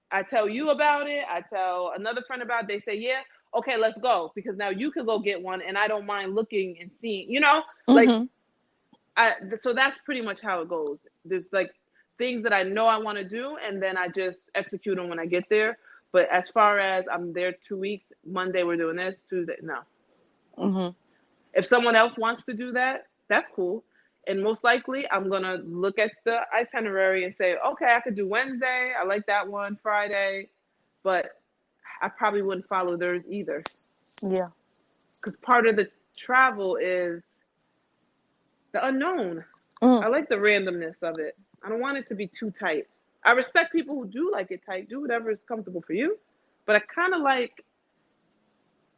S2: I tell you about it. I tell another friend about it. They say, yeah, okay, let's go. Because now you can go get one and I don't mind looking and seeing,
S1: Mm-hmm.
S2: so that's pretty much how it goes. There's like things that I know I want to do and then I just execute them when I get there. But as far as I'm there 2 weeks, Monday we're doing this, Tuesday, no.
S1: Mm-hmm.
S2: If someone else wants to do that, that's cool. And most likely, I'm going to look at the itinerary and say, okay, I could do Wednesday. I like that one, Friday. But I probably wouldn't follow theirs either.
S1: Yeah.
S2: Because part of the travel is the unknown.
S1: Mm.
S2: I like the randomness of it. I don't want it to be too tight. I respect people who do like it tight. Do whatever is comfortable for you. But I kind of like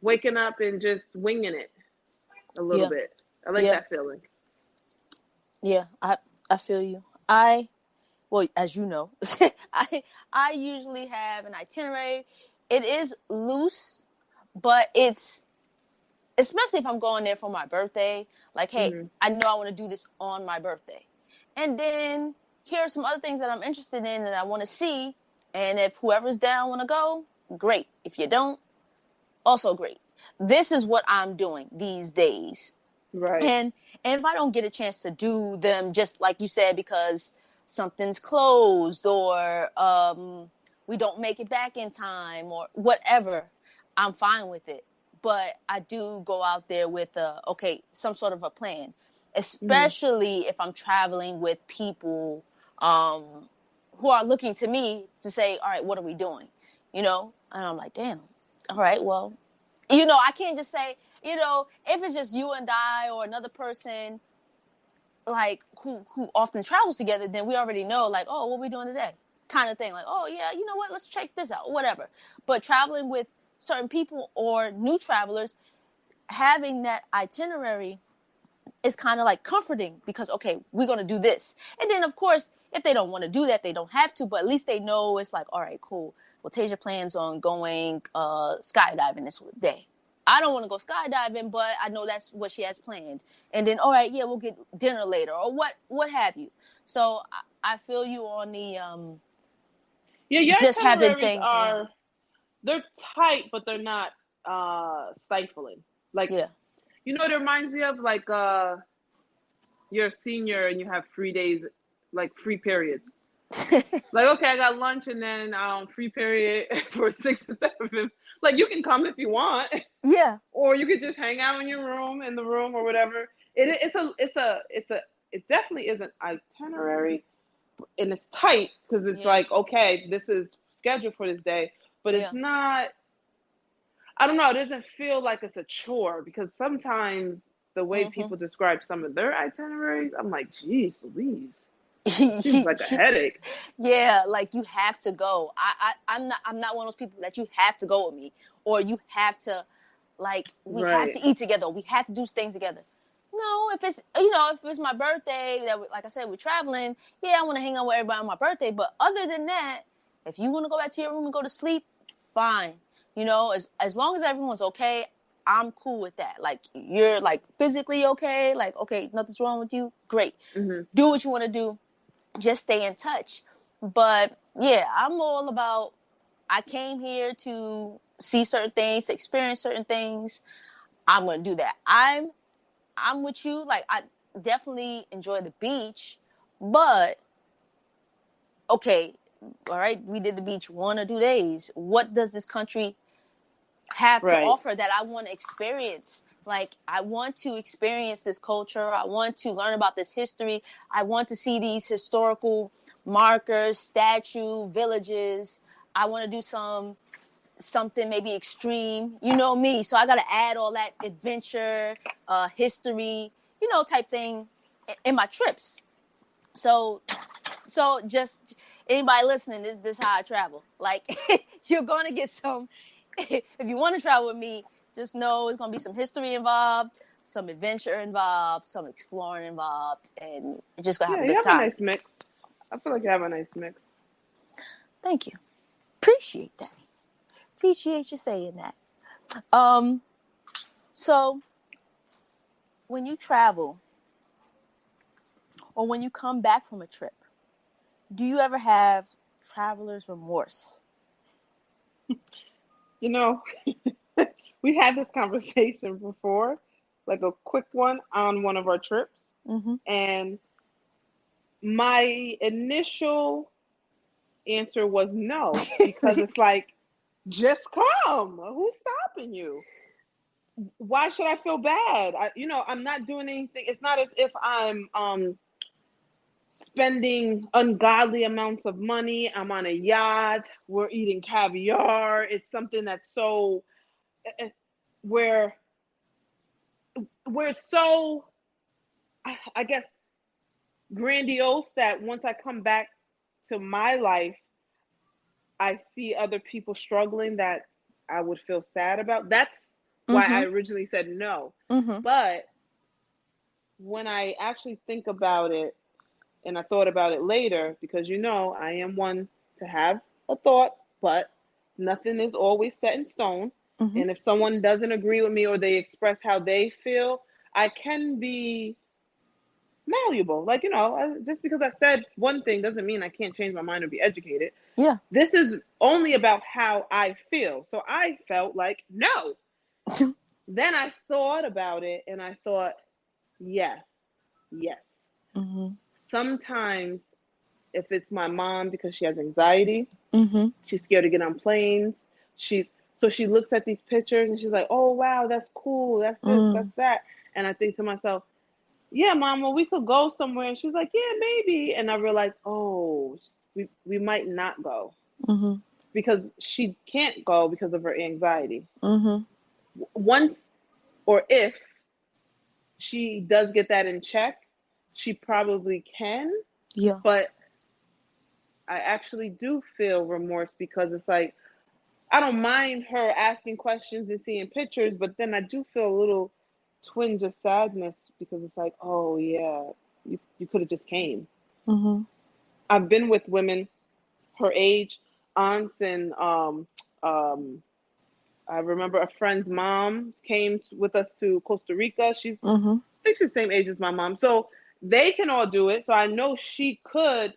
S2: waking up and just winging it a little bit. I like that feeling.
S1: Yeah, I feel you. Well, as you know, I usually have an itinerary. It is loose, but it's, especially if I'm going there for my birthday, like, hey, I know I want to do this on my birthday. And then here are some other things that I'm interested in and I want to see. And if whoever's down want to go, great. If you don't, also great. This is what I'm doing these days.
S2: Right.
S1: And if I don't get a chance to do them, just like you said, because something's closed or we don't make it back in time or whatever, I'm fine with it. But I do go out there with some sort of a plan, especially if I'm traveling with people who are looking to me to say, all right, what are we doing? And I'm like, damn, all right, well, I can't just say, if it's just you and I or another person, like, who often travels together, then we already know, like, oh, what are we doing today? Kind of thing. Like, oh, yeah, you know what? Let's check this out, whatever. But traveling with certain people or new travelers, having that itinerary is kind of like comforting because, okay, we're going to do this. And then, of course, if they don't want to do that, they don't have to, but at least they know it's like, all right, cool. Well, Tasia plans on going skydiving this day. I don't want to go skydiving, but I know that's what she has planned. And then, all right, yeah, we'll get dinner later or what have you. So I feel you on the
S2: your
S1: just having
S2: itineraries
S1: things.
S2: They're tight, but they're not stifling. Like,
S1: yeah.
S2: It reminds me of like you're a senior and you have free days, like free periods. Like, okay, I got lunch and then free period for 6 to 7. Like, you can come if you want.
S1: Yeah.
S2: Or you could just hang out in the room or whatever. It definitely is an itinerary, and it's tight because it's like, okay, this is scheduled for this day, but it's not. I don't know. It doesn't feel like it's a chore because sometimes the way people describe some of their itineraries, I'm like, geez, Louise. Seems like a headache.
S1: Yeah, like you have to go. I'm not one of those people that you have to go with me or you have to, like, we have to eat together. We have to do things together. No, if it's my birthday, like I said, we're traveling. Yeah, I want to hang out with everybody on my birthday. But other than that, if you want to go back to your room and go to sleep, fine. As long as everyone's okay, I'm cool with that. Like, you're like physically okay, like, okay, nothing's wrong with you. Great.
S2: Mm-hmm.
S1: Do what you want to do. Just stay in touch. But yeah, I'm all about, I came here to see certain things, to experience certain things. I'm going to do that. I'm with you. Like, I definitely enjoy the beach, but okay, all right, we did the beach 1 or 2 days. What does this country have to
S2: Right.
S1: offer that I want to experience? Like, I want to experience this culture. I want to learn about this history. I want to see these historical markers, statue, villages. I want to do something maybe extreme, me. So I got to add all that adventure, history, type thing in my trips. So just anybody listening, this is how I travel. Like, you're going to get some, if you want to travel with me, just know it's going to be some history involved, some adventure involved, some exploring involved, and you're just going to have
S2: Yeah,
S1: a
S2: you
S1: good
S2: have a
S1: time.
S2: nice mix. I feel like you have a nice mix.
S1: Thank you. Appreciate that. Appreciate you saying that. So when you travel or when you come back from a trip, do you ever have traveler's remorse?
S2: You know, we had this conversation before, like a quick one on one of our trips.
S1: Mm-hmm.
S2: And my initial answer was no, because it's like, just come. Who's stopping you? Why should I feel bad? I'm not doing anything. It's not as if I'm spending ungodly amounts of money. I'm on a yacht. We're eating caviar. It's something that's so where we're so, I guess, grandiose that once I come back to my life, I see other people struggling that I would feel sad about. That's why I
S1: Mm-hmm.
S2: originally said no.
S1: Mm-hmm.
S2: But when I actually think about it, and I thought about it later, because I am one to have a thought, but nothing is always set in stone.
S1: Mm-hmm.
S2: And if someone doesn't agree with me or they express how they feel, I can be malleable. Like, just because I said one thing doesn't mean I can't change my mind or be educated.
S1: Yeah.
S2: This is only about how I feel. So I felt like, no. Then I thought about it and I thought, yes.
S1: Mm-hmm.
S2: Sometimes if it's my mom, because she has anxiety,
S1: Mm-hmm.
S2: she's scared to get on planes. So she looks at these pictures and she's like, oh, wow, that's cool. That's this,
S1: Mm.
S2: that's that. And I think to myself, yeah, mama, we could go somewhere. And she's like, yeah, maybe. And I realized, oh, we might not go,
S1: Mm-hmm.
S2: because she can't go because of her anxiety.
S1: Mm-hmm.
S2: Once or if she does get that in check, she probably can.
S1: Yeah.
S2: But I actually do feel remorse, because it's like, I don't mind her asking questions and seeing pictures, but then I do feel a little twinge of sadness, because it's like, oh yeah, you could have just came.
S1: Mm-hmm.
S2: I've been with women her age, aunts, and um, I remember a friend's mom came with us to Costa Rica.
S1: Mm-hmm.
S2: I think she's the same age as my mom, so they can all do it. So I know she could,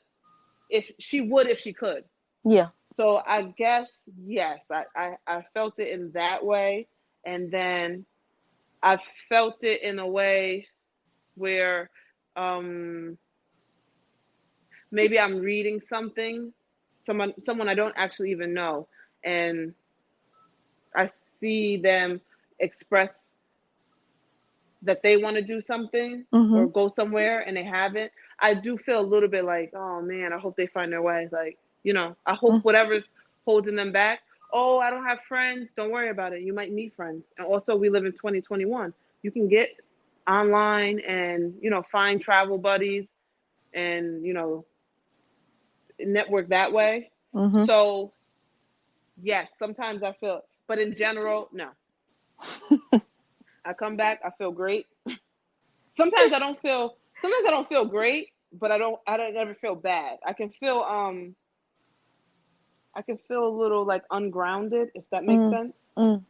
S2: if she could.
S1: Yeah.
S2: So I guess yes, I felt it in that way, and then I felt it in a way where um, maybe I'm reading someone I don't actually even know, and I see them express that they want to do something
S1: Mm-hmm.
S2: or go somewhere and they haven't. I do feel a little bit like, oh man, I hope they find their way. Like, I hope whatever's holding them back. Oh, I don't have friends. Don't worry about it. You might meet friends. And also, we live in 2021. You can get online and, find travel buddies and, network that way.
S1: Mm-hmm.
S2: So, yes, sometimes I feel, but in general, no. I come back, I feel great. Sometimes I don't feel great, but I don't ever feel bad. I can feel a little like ungrounded, if that makes
S1: Mm,
S2: sense.
S1: mm.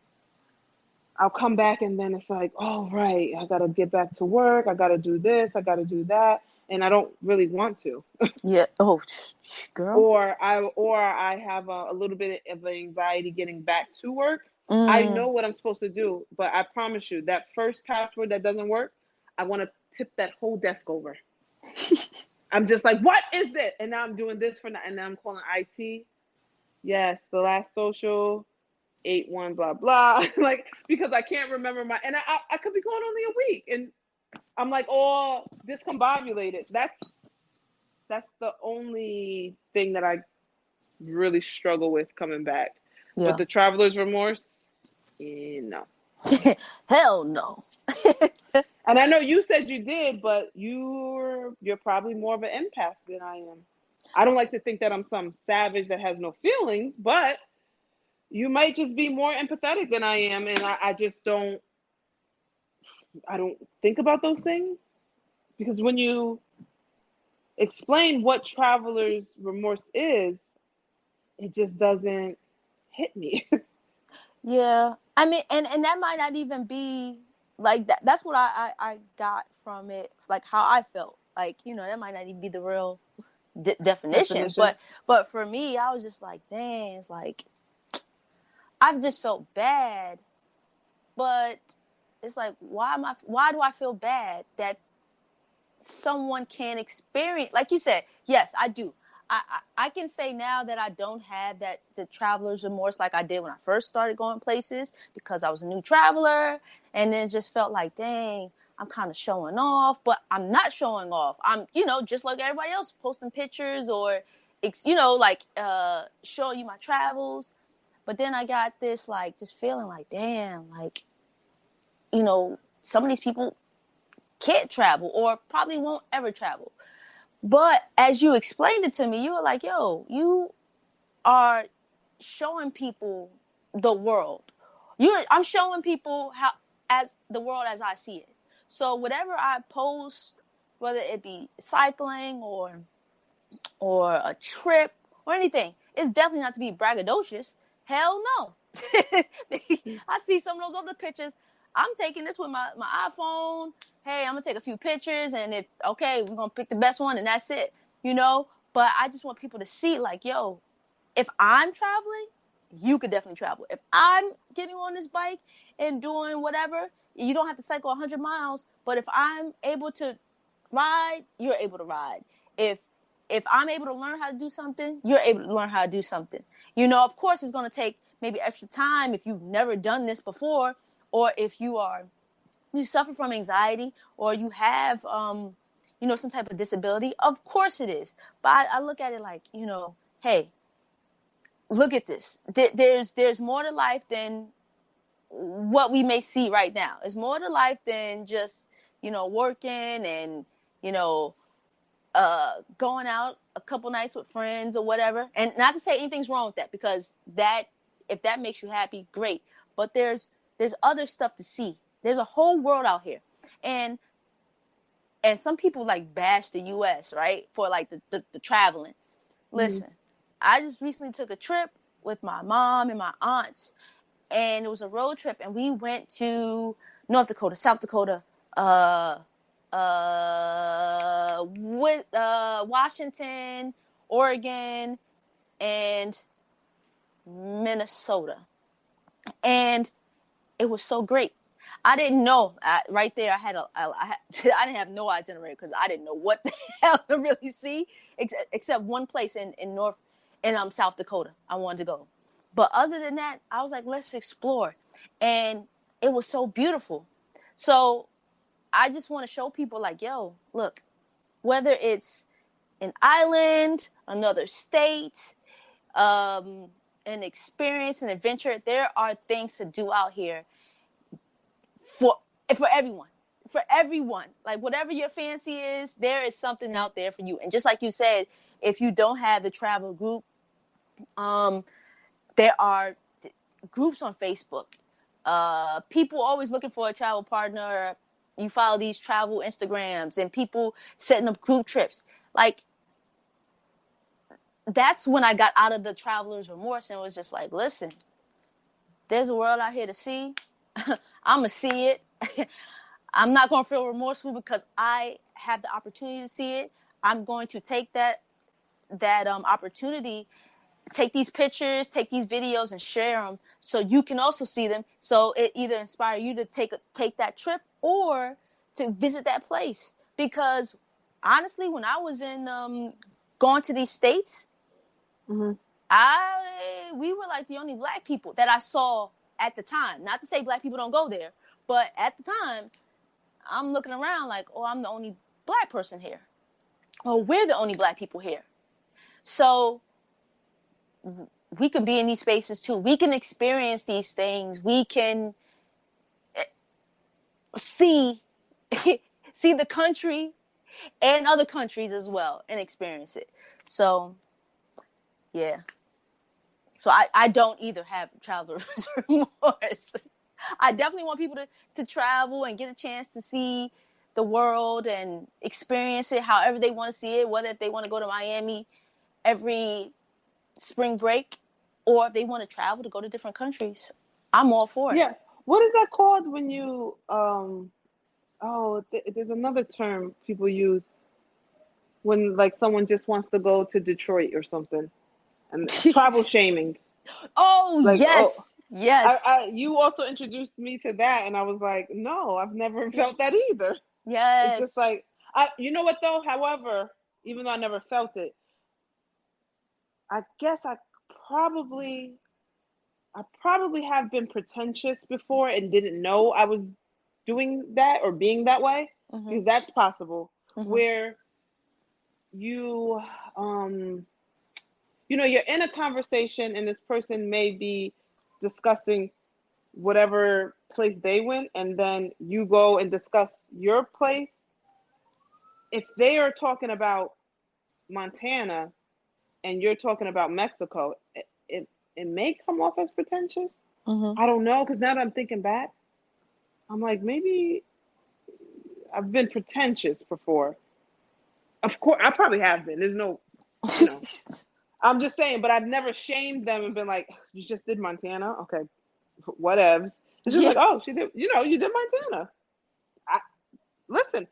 S2: I'll come back and then it's like, oh right, I gotta get back to work. I gotta do this. I gotta do that, and I don't really want to.
S1: Yeah. Oh, girl.
S2: Or I have a little bit of anxiety getting back to work. I know
S1: Mm.
S2: what I'm supposed to do, but I promise you that first password that doesn't work, I want to tip that whole desk over. I'm just like, what is it? And now I'm doing this for now, and now I'm calling IT. Yes, the last social 81 blah blah. Like because I can't remember I could be going only a week, and I'm like all discombobulated. That's the only thing that I really struggle with coming back. But
S1: Yeah.
S2: the traveler's remorse, no.
S1: Hell no.
S2: And I know you said you did, but you're probably more of an empath than I am. I don't like to think that I'm some savage that has no feelings, but you might just be more empathetic than I am, and I just don't think about those things because when you explain what traveler's remorse is, it just doesn't hit me.
S1: Yeah. I mean, and that might not even be like that. That's what I got from it. Like how I felt. Like, that might not even be the real definition.
S2: Definition.
S1: But for me, I was just like, dang, it's like, I've just felt bad. But it's like, why do I feel bad that someone can experience, like you said, yes, I do. I can say now that I don't have the traveler's remorse like I did when I first started going places because I was a new traveler, and then it just felt like, dang, I'm kind of showing off, but I'm not showing off. I'm, just like everybody else, posting pictures or, like showing you my travels. But then I got this like just feeling like, damn, like, some of these people can't travel or probably won't ever travel. But as you explained it to me, you were like, yo, you are showing people the world. I'm showing people how as the world as I see it. So whatever I post, whether it be cycling or a trip or anything, it's definitely not to be braggadocious. Hell no. I see some of those other pictures. I'm taking this with my iPhone. Hey, I'm gonna take a few pictures, and we're gonna pick the best one, and that's it. But I just want people to see, like, yo, if I'm traveling, you could definitely travel. If I'm getting on this bike and doing whatever, you don't have to cycle 100 miles. But if I'm able to ride, you're able to ride. If I'm able to learn how to do something, you're able to learn how to do something. Of course, it's going to take maybe extra time if you've never done this before, or if you suffer from anxiety, or you have, some type of disability. Of course it is. But I look at it like, hey, look at this. There's more to life than what we may see right now. There's more to life than just, working and, you know, going out a couple nights with friends or whatever. And not to say anything's wrong with that, because if that makes you happy, great. But there's other stuff to see. There's a whole world out here. And some people like bash the US, right? For like the traveling. Listen, I just recently took a trip with my mom and my aunts, and it was a road trip, and we went to North Dakota, South Dakota, Washington, Oregon, and Minnesota. And it was so great. I didn't know right there. I didn't have no itinerary because I didn't know what the hell to really see, except one place in South Dakota I wanted to go. But other than that, I was like, let's explore, and it was so beautiful. So I just want to show people, like, yo, look, whether it's an island, another state, an experience, an adventure, there are things to do out here for everyone. For everyone. Like, whatever your fancy is, there is something out there for you. And just like you said, if you don't have the travel group, there are groups on Facebook. People always looking for a travel partner, you follow these travel Instagrams and people setting up group trips. Like, that's when I got out of the traveler's remorse and was just like, listen, there's a world out here to see. I'm going to see it. I'm not going to feel remorseful because I have the opportunity to see it. I'm going to take that opportunity, take these pictures, take these videos, and share them so you can also see them. So it either inspire you to take that trip or to visit that place. Because honestly, when I was in going to these states,
S2: mm-hmm.
S1: we were like the only black people that I saw at the time. Not to say black people don't go there, but at the time, I'm looking around like, oh, I'm the only black person here. Or we're the only black people here. So we can be in these spaces too. We can experience these things. We can see the country and other countries as well and experience it. So, yeah. So I don't either have traveler's remorse. I definitely want people to travel and get a chance to see the world and experience it however they want to see it, whether if they want to go to Miami every spring break or if they want to travel to go to different countries. I'm all for it.
S2: Yeah. What is that called when you there's another term people use when like someone just wants to go to Detroit or something, and travel shaming.
S1: Oh, like, yes. Yes.
S2: You also introduced me to that, and I was like, no, I've never felt that either.
S1: Yes.
S2: It's just like, you know what though? However, even though I never felt it, I guess I probably have been pretentious before and didn't know I was doing that or being that way, because that's possible. Where you, you're in a conversation and this person may be discussing whatever place they went, and then you go and discuss your place. If they are talking about Montana and you're talking about Mexico, it may come off as pretentious. I don't know, because now that I'm thinking back, I'm like, maybe I've been pretentious before. Of course, I probably have been. There's no, I'm just saying, but I've never shamed them and been like, you just did Montana? Okay, whatevs. It's just like, oh, she did, you did Montana. Listen,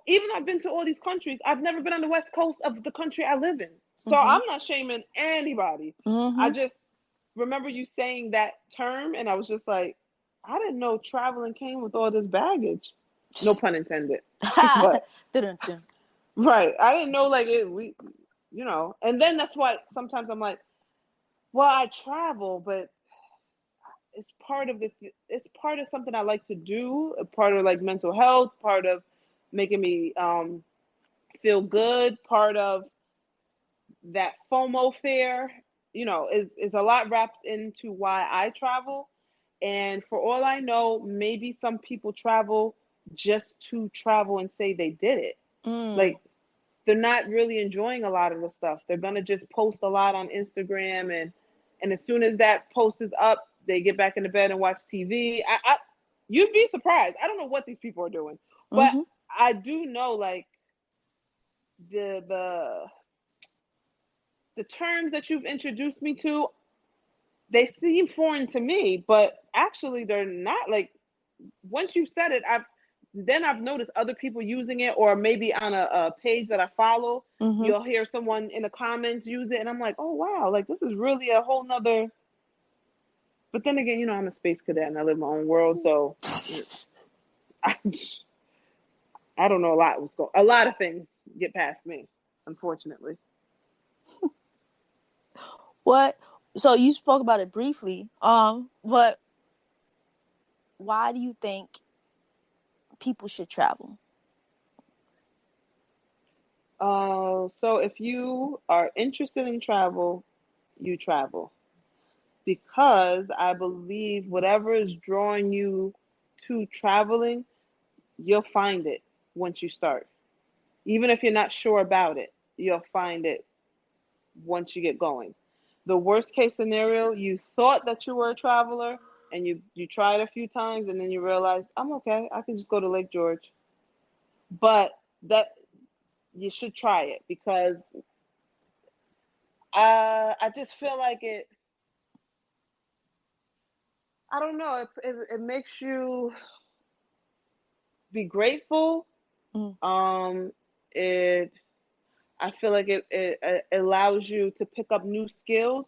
S2: even I've been to all these countries, I've never been on the west coast of the country I live in. So I'm not shaming anybody. I just remember you saying that term, and I was just like, I didn't know traveling came with all this baggage. No pun intended. But, right. I didn't know, like, and then that's why sometimes I'm like, well, I travel, but it's part of something I like to do, a part of like mental health, part of making me feel good, part of that FOMO fear, is a lot wrapped into why I travel. And for all I know, maybe some people travel just to travel and say they did it. Like, they're not really enjoying a lot of the stuff. They're going to just post a lot on Instagram, and as soon as that post is up, they get back into bed and watch TV. You'd be surprised. I don't know what these people are doing, but I do know, like, the terms that you've introduced me to, they seem foreign to me, but actually they're not. Like, once you said it, I've noticed other people using it, or maybe on a page that I follow, you'll hear someone in the comments use it, and I'm like, oh wow, like, this is really a whole nother. But then again, I'm a space cadet and I live my own world, so I don't know a lot. A lot of things get past me, unfortunately.
S1: What? So you spoke about it briefly, but why do you think people should travel?
S2: So if you are interested in travel, you travel. Because I believe whatever is drawing you to traveling, you'll find it once you start. Even if you're not sure about it, you'll find it once you get going. The worst case scenario, you thought that you were a traveler and you try it a few times, and then you realize, I'm okay. I can just go to Lake George. But that you should try it, because I just feel like it. I don't know. It makes you be grateful.
S1: Mm.
S2: It I feel like it allows you to pick up new skills.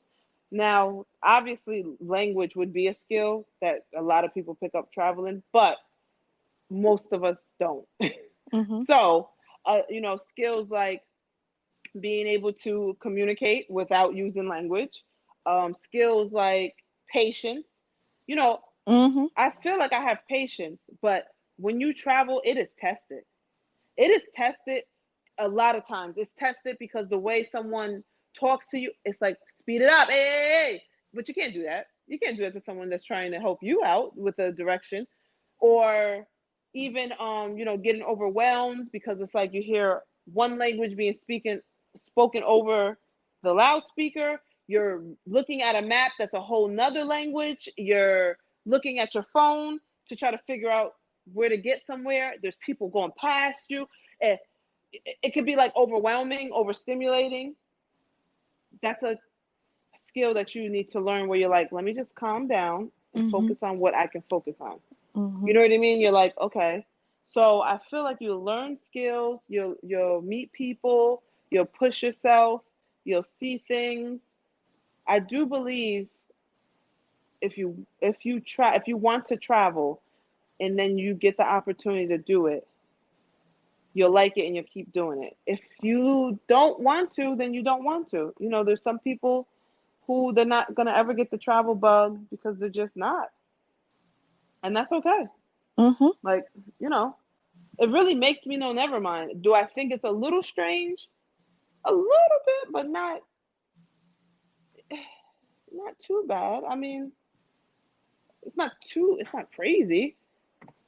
S2: Now, obviously, language would be a skill that a lot of people pick up traveling, but most of us don't.
S1: Mm-hmm.
S2: So, skills like being able to communicate without using language, skills like patience. You know,
S1: Mm-hmm.
S2: I feel like I have patience, but when you travel, it is tested. It is tested a lot of times. It's tested because the way someone talks to you, it's like, speed it up. Hey, hey, hey. But you can't do that. You can't do that to someone that's trying to help you out with a direction. Or even getting overwhelmed because it's like you hear one language being spoken over the loudspeaker. You're looking at a map that's a whole nother language. You're looking at your phone to try to figure out where to get somewhere. There's people going past you. It could be like overwhelming, overstimulating. That's a skill that you need to learn, where you're like, let me just calm down and
S1: Mm-hmm.
S2: focus on what I can focus on.
S1: Mm-hmm.
S2: You know what I mean? You're like, okay. So I feel like you'll learn skills, you'll meet people, you'll push yourself, you'll see things. I do believe if you want to travel and then you get the opportunity to do it, you'll like it and you'll keep doing it. If you don't want to, then you don't want to. There's some people who they're not gonna ever get the travel bug because they're just not. And that's okay.
S1: Mm-hmm.
S2: Like, you know, it really makes me know, never mind. Do I think it's a little strange? A little bit, but not too bad. I mean, it's not crazy.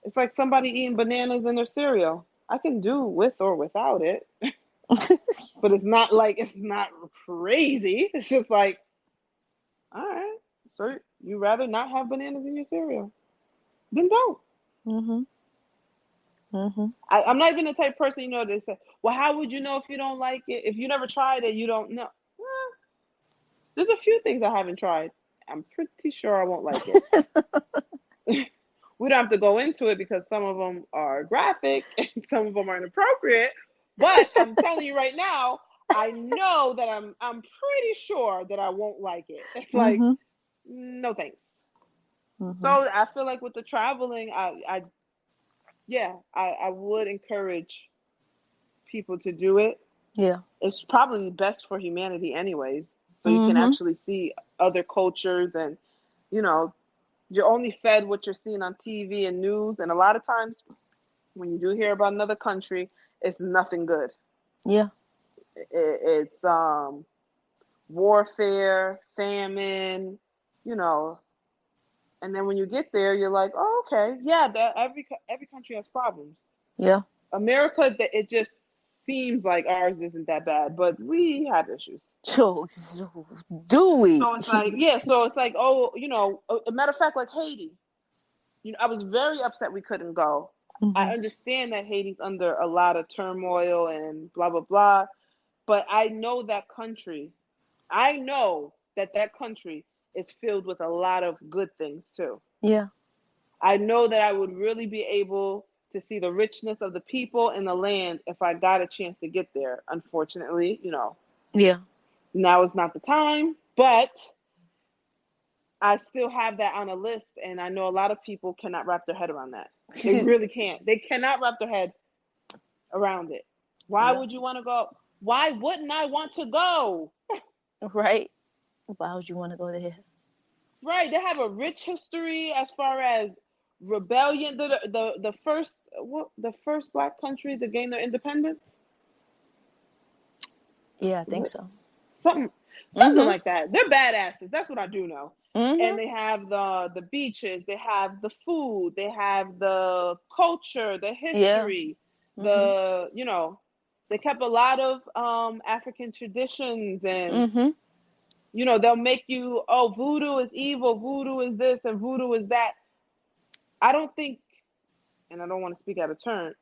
S2: It's like somebody eating bananas in their cereal. I can do with or without it, but it's not crazy. It's just like, all right, so you rather not have bananas in your cereal, then don't.
S1: Mm-hmm. Mm-hmm.
S2: I'm not even the type of person, they say, well, how would you know if you don't like it? If you never tried it, you don't know. Well, there's a few things I haven't tried. I'm pretty sure I won't like it. We don't have to go into it because some of them are graphic and some of them are inappropriate. But I'm telling you right now, I know that I'm pretty sure that I won't like it. It's like,
S1: Mm-hmm.
S2: no thanks. So
S1: Mm-hmm.
S2: I feel like with the traveling, I would encourage people to do it.
S1: Yeah.
S2: It's probably best for humanity anyways. So you can
S1: Mm-hmm.
S2: actually see other cultures, and you know, you're only fed what you're seeing on TV and news, and a lot of times when you do hear about another country, it's nothing good.
S1: Yeah.
S2: It's warfare, famine, you know, and then when you get there, you're like, oh, okay, yeah, that every country has problems.
S1: Yeah.
S2: America, it just seems like ours isn't that bad, but we have issues.
S1: So do we?
S2: So it's like, yeah, so it's like, oh, a matter of fact, like Haiti. I was very upset we couldn't go. I
S1: Mm-hmm.
S2: understand that Haiti's under a lot of turmoil and blah blah blah, but I know that country. I know that country is filled with a lot of good things too.
S1: Yeah.
S2: I know that I would really be able to see the richness of the people and the land if I got a chance to get there. Unfortunately,
S1: Yeah.
S2: now is not the time, but I still have that on a list, and I know a lot of people cannot wrap their head around that. They really can't. They cannot wrap their head around it. Why
S1: Yeah.
S2: would you want to go? Why wouldn't I want to go?
S1: Right. Why would you want to go there?
S2: Right. They have a rich history as far as rebellion. The first black country to gain their independence.
S1: Yeah, I think
S2: What?
S1: so.
S2: Something
S1: Mm-hmm.
S2: like that. They're badasses. That's what I do know.
S1: Mm-hmm.
S2: And they have the beaches, they have the food, they have the culture, the
S1: Yeah.
S2: history,
S1: Mm-hmm.
S2: they kept a lot of African traditions, and
S1: Mm-hmm.
S2: they'll make you, oh, voodoo is evil, voodoo is this, and voodoo is that. I don't think, and I don't want to speak out of turn,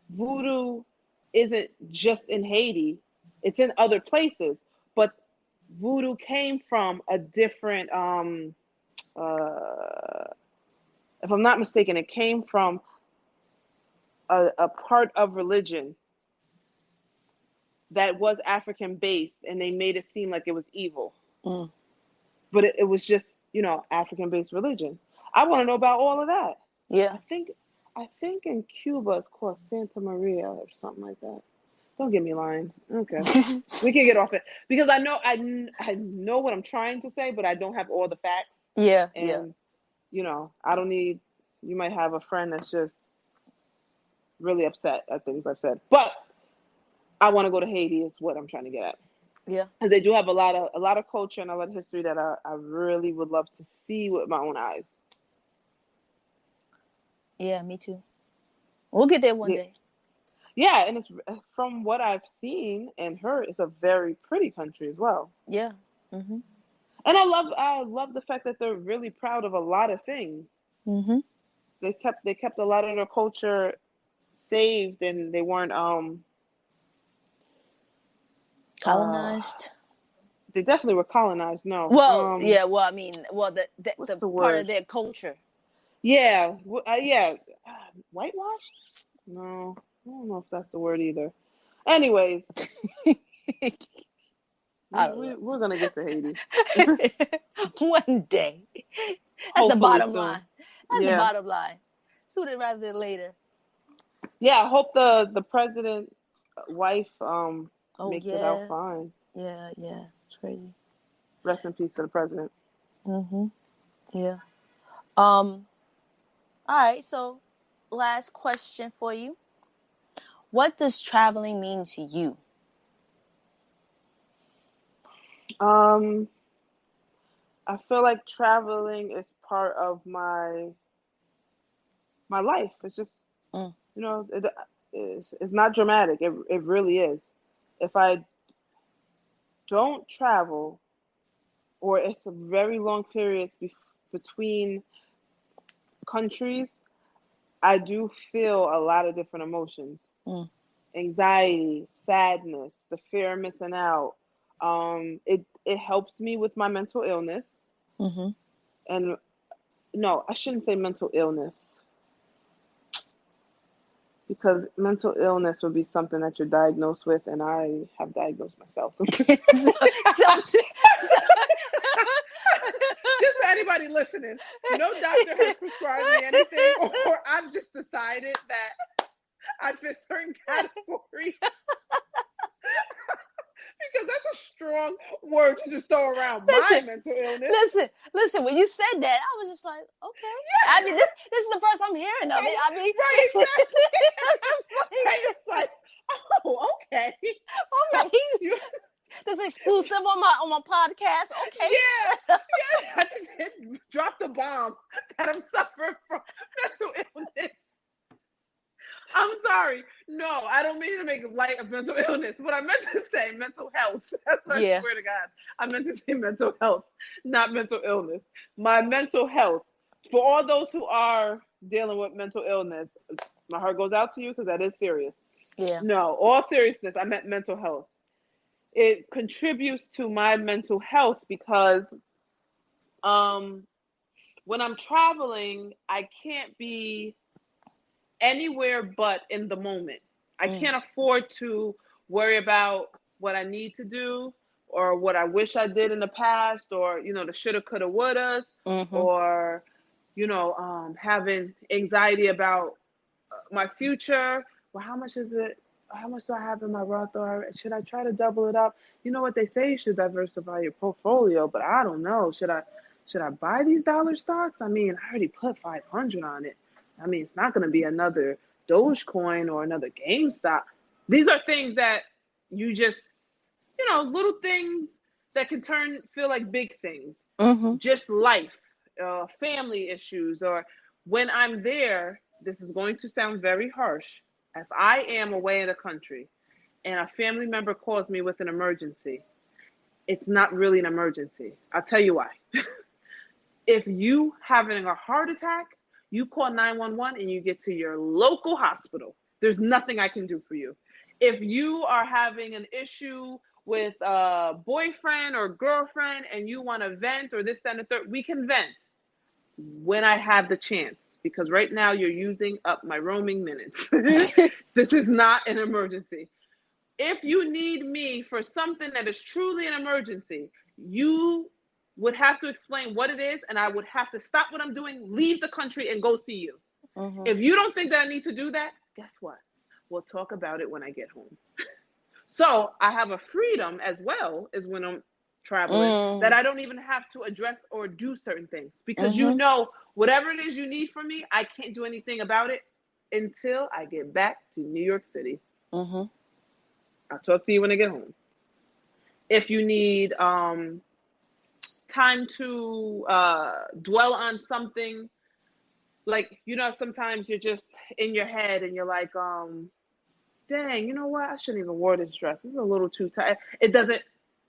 S2: voodoo isn't just in Haiti, it's in other places. But voodoo came from a different, if I'm not mistaken, it came from a part of religion that was African based, and they made it seem like it was evil.
S1: Mm.
S2: But it was just, African based religion. I want to know about all of that.
S1: Yeah.
S2: I think in Cuba it's called Santa Maria or something like that. Don't get me lying. Okay, we can get off it because I know what I'm trying to say, but I don't have all the facts.
S1: Yeah. Yeah.
S2: And I don't need. You might have a friend that's just really upset at things I've said, but I want to go to Haiti. Is what I'm trying to get at.
S1: Yeah.
S2: Because they do have a lot of culture and a lot of history that I really would love to see with my own eyes.
S1: Yeah, me too. We'll get there one day.
S2: Yeah, and it's from what I've seen and heard, it's a very pretty country as well.
S1: Yeah. Mm-hmm.
S2: And I love the fact that they're really proud of a lot of things.
S1: Mm-hmm.
S2: They kept a lot of their culture saved, and they weren't
S1: Colonized.
S2: They definitely were colonized. No.
S1: Well, yeah. Well, I mean,
S2: What's
S1: the
S2: the
S1: part
S2: word?
S1: of their culture.
S2: Yeah. Yeah. Whitewashed? No, I don't know if that's the word either. Anyways, we're gonna get to Haiti
S1: one day. That's the bottom line. That's the bottom line. Sooner rather than later.
S2: Yeah, I hope the president's wife makes it out
S1: Yeah.
S2: fine.
S1: Yeah, yeah. It's crazy.
S2: Rest in peace to the president.
S1: Mm-hmm. Yeah. All right, so last question for you. What does traveling mean to you?
S2: I feel like traveling is part of my life. It's just,
S1: Mm.
S2: it's not dramatic. It really is. If I don't travel, or it's a very long periods between countries, I do feel a lot of different emotions.
S1: Mm.
S2: Anxiety, sadness, the fear of missing out. It helps me with my mental illness.
S1: Mm-hmm.
S2: And no, I shouldn't say mental illness, because mental illness would be something that you're diagnosed with, and I have diagnosed myself. Just for anybody listening, no doctor has prescribed me anything, or I've just decided that I fit certain categories. Because that's a strong word to just throw around. My mental illness.
S1: Listen. When you said that, I was just like, okay. Yeah. I mean, this is the first I'm hearing of it. I mean,
S2: right, exactly. It's like, oh, okay.
S1: All right. This is exclusive on my podcast. Okay.
S2: Yeah. I just dropped the bomb that I'm suffering from mental illness. I'm sorry. No, I don't mean to make light of mental illness. What I meant to say, mental health. That's what I swear to God. I meant to say mental health, not mental illness. My mental health. For all those who are dealing with mental illness, my heart goes out to you because that is serious.
S1: Yeah.
S2: No, all seriousness, I meant mental health. It contributes to my mental health because when I'm traveling, I can't be anywhere but in the moment. I can't afford to worry about what I need to do or what I wish I did in the past, or the shoulda, coulda, wouldas, or having anxiety about my future. Well, how much is it? How much do I have in my Roth? Or should I try to double it up? You know what they say, you should diversify your portfolio, but I don't know. Should I buy these dollar stocks? I mean, I already put 500 on it. I mean, it's not going to be another Dogecoin or another GameStop. These are things that you just, little things that can feel like big things. Just life, family issues, or when I'm there, this is going to sound very harsh. If I am away in the country and a family member calls me with an emergency, it's not really an emergency. I'll tell you why. If you having a heart attack, you call 911 and you get to your local hospital. There's nothing I can do for you. If you are having an issue with a boyfriend or girlfriend and you want to vent or this, that, and the third, we can vent when I have the chance. Because right now you're using up my roaming minutes. This is not an emergency. If you need me for something that is truly an emergency, you would have to explain what it is, and I would have to stop what I'm doing, leave the country, and go see you. Mm-hmm. If you don't think that I need to do that, guess what? We'll talk about it when I get home. So I have a freedom as well as when I'm traveling that I don't even have to address or do certain things because you know whatever it is you need from me, I can't do anything about it until I get back to New York City. Mm-hmm. I'll talk to you when I get home. If you need time to dwell on something, like, you know, sometimes you're just in your head and you're like, dang, you know what? I shouldn't even wear this dress. This is a little too tight. It doesn't,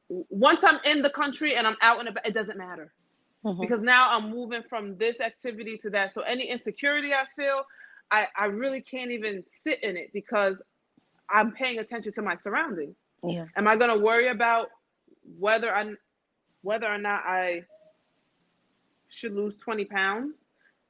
S2: once I'm in the country and I'm out and about, it doesn't matter. Mm-hmm. Because now I'm moving from this activity to that. So any insecurity I feel, I really can't even sit in it because I'm paying attention to my surroundings. Yeah. Am I going to worry about whether or not I should lose 20 pounds?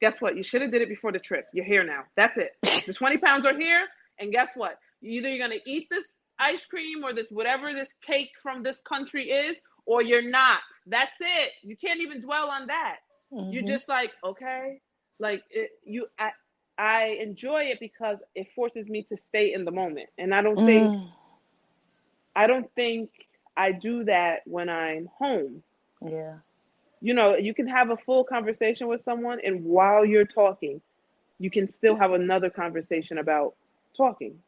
S2: Guess what? You should have did it before the trip. You're here now. That's it. The 20 pounds are here. And guess what? Either you're going to eat this ice cream or this whatever this cake from this country is, or you're not. That's it. You can't even dwell on that. Mm-hmm. You're just like, okay. Like I enjoy it because it forces me to stay in the moment. And I don't think I do that when I'm home. Yeah. You know, you can have a full conversation with someone, and while you're talking, you can still have another conversation about talking.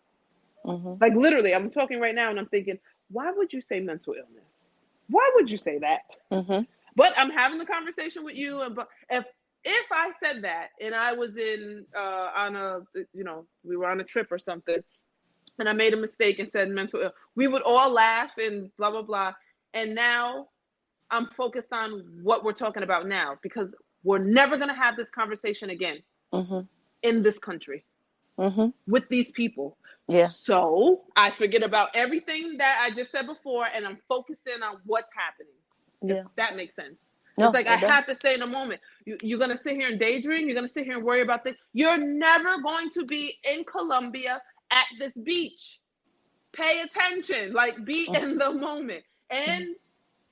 S2: Mm-hmm. Like literally, I'm talking right now and I'm thinking, why would you say mental illness? Why would you say that? Mm-hmm. But I'm having the conversation with you. And if I said that and I was we were on a trip or something and I made a mistake and said mental illness, we would all laugh and blah, blah, blah. And now I'm focused on what we're talking about now because we're never going to have this conversation again in this country with these people. Yeah. So I forget about everything that I just said before and I'm focusing on what's happening. Yeah. If that makes sense. No, it's like I have to stay in the moment. You're going to sit here and daydream. You're going to sit here and worry about things. You're never going to be in Colombia at this beach. Pay attention. Like, be in the moment. And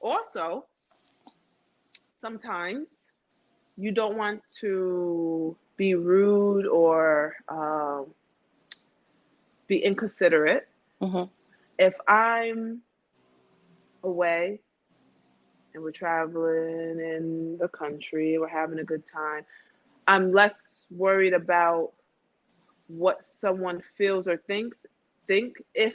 S2: also, sometimes you don't want to be rude or be inconsiderate. Mm-hmm. If I'm away and we're traveling in the country, we're having a good time, I'm less worried about what someone feels or think if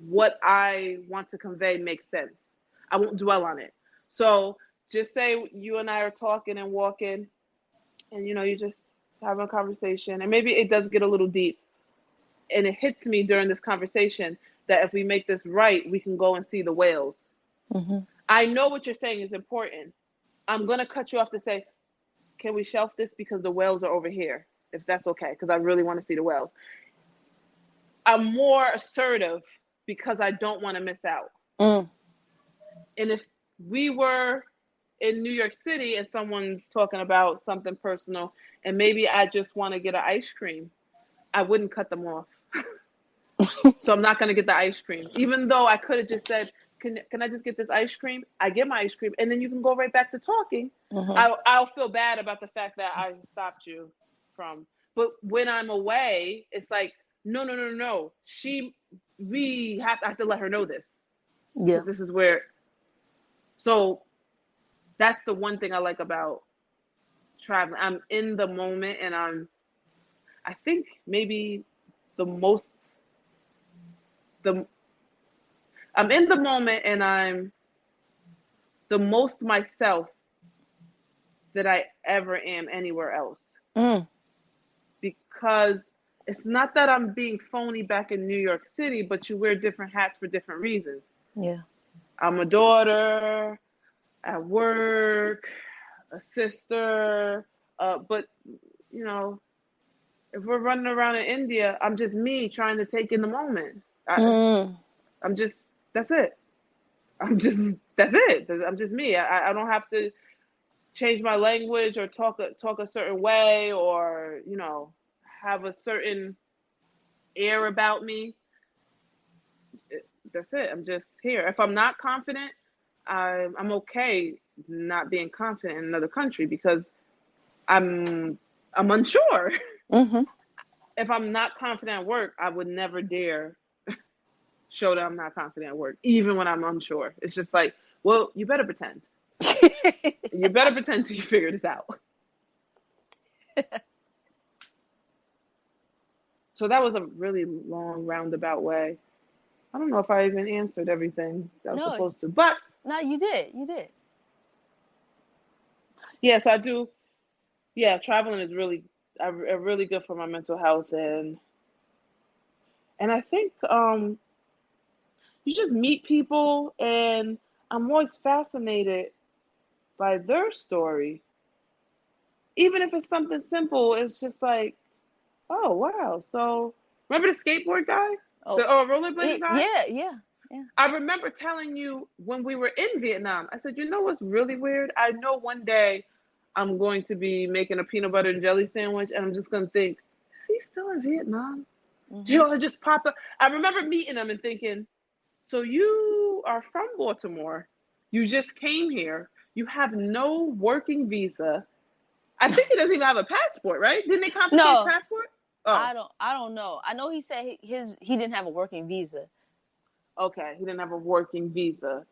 S2: what I want to convey makes sense. I won't dwell on it. So just say you and I are talking and walking and, you know, you just have a conversation and maybe it does get a little deep and it hits me during this conversation that if we make this right, we can go and see the whales. Mm-hmm. I know what you're saying is important. I'm going to cut you off to say, can we shelf this because the whales are over here, if that's okay, because I really want to see the whales. I'm more assertive because I don't want to miss out. Mm. And if we were in New York City and someone's talking about something personal and maybe I just want to get an ice cream, I wouldn't cut them off. So I'm not going to get the ice cream. Even though I could have just said, can I just get this ice cream? I get my ice cream and then you can go right back to talking. Mm-hmm. I'll feel bad about the fact that I stopped you from. But when I'm away, it's like, no. I have to let her know this. Yeah. This is where. So that's the one thing I like about traveling. I'm in the moment and I think maybe I'm in the moment and I'm the most myself that I ever am anywhere else. Mm. Because it's not that I'm being phony back in New York City, but you wear different hats for different reasons. Yeah. I'm a daughter at work, a sister, but you know, if we're running around in India, I'm just me trying to take in the moment. I'm just, that's it. That's it. I'm just me. I don't have to change my language or talk a certain way, or have a certain air about me. That's it. I'm just here. If I'm not confident, I'm okay not being confident in another country because I'm unsure.
S1: Mm-hmm.
S2: If I'm not confident at work, I would never dare show that I'm not confident at work, even when I'm unsure. It's just like, well, you better pretend. You better pretend till you figure this out. So that was a really long roundabout way. I don't know if I even answered everything that I was supposed to, but
S1: no, you did. You did.
S2: yes, I do. Yeah, traveling is really good for my mental health, and I think you just meet people, and I'm always fascinated by their story. Even if it's something simple, it's just like, oh wow. So remember the skateboard guy, the rollerblader guy?
S1: Yeah.
S2: I remember telling you when we were in Vietnam. I said, you know what's really weird? I know one day I'm going to be making a peanut butter and jelly sandwich, and I'm just gonna think, is he still in Vietnam?
S1: Mm-hmm.
S2: You know, it just pop up. I remember meeting him and thinking, so you are from Baltimore. You just came here. You have no working visa. I think he doesn't even have a passport, right? Didn't they confiscate his passport? Oh,
S1: I don't know. I know he said he didn't have a working visa.
S2: okay. He didn't have a working visa,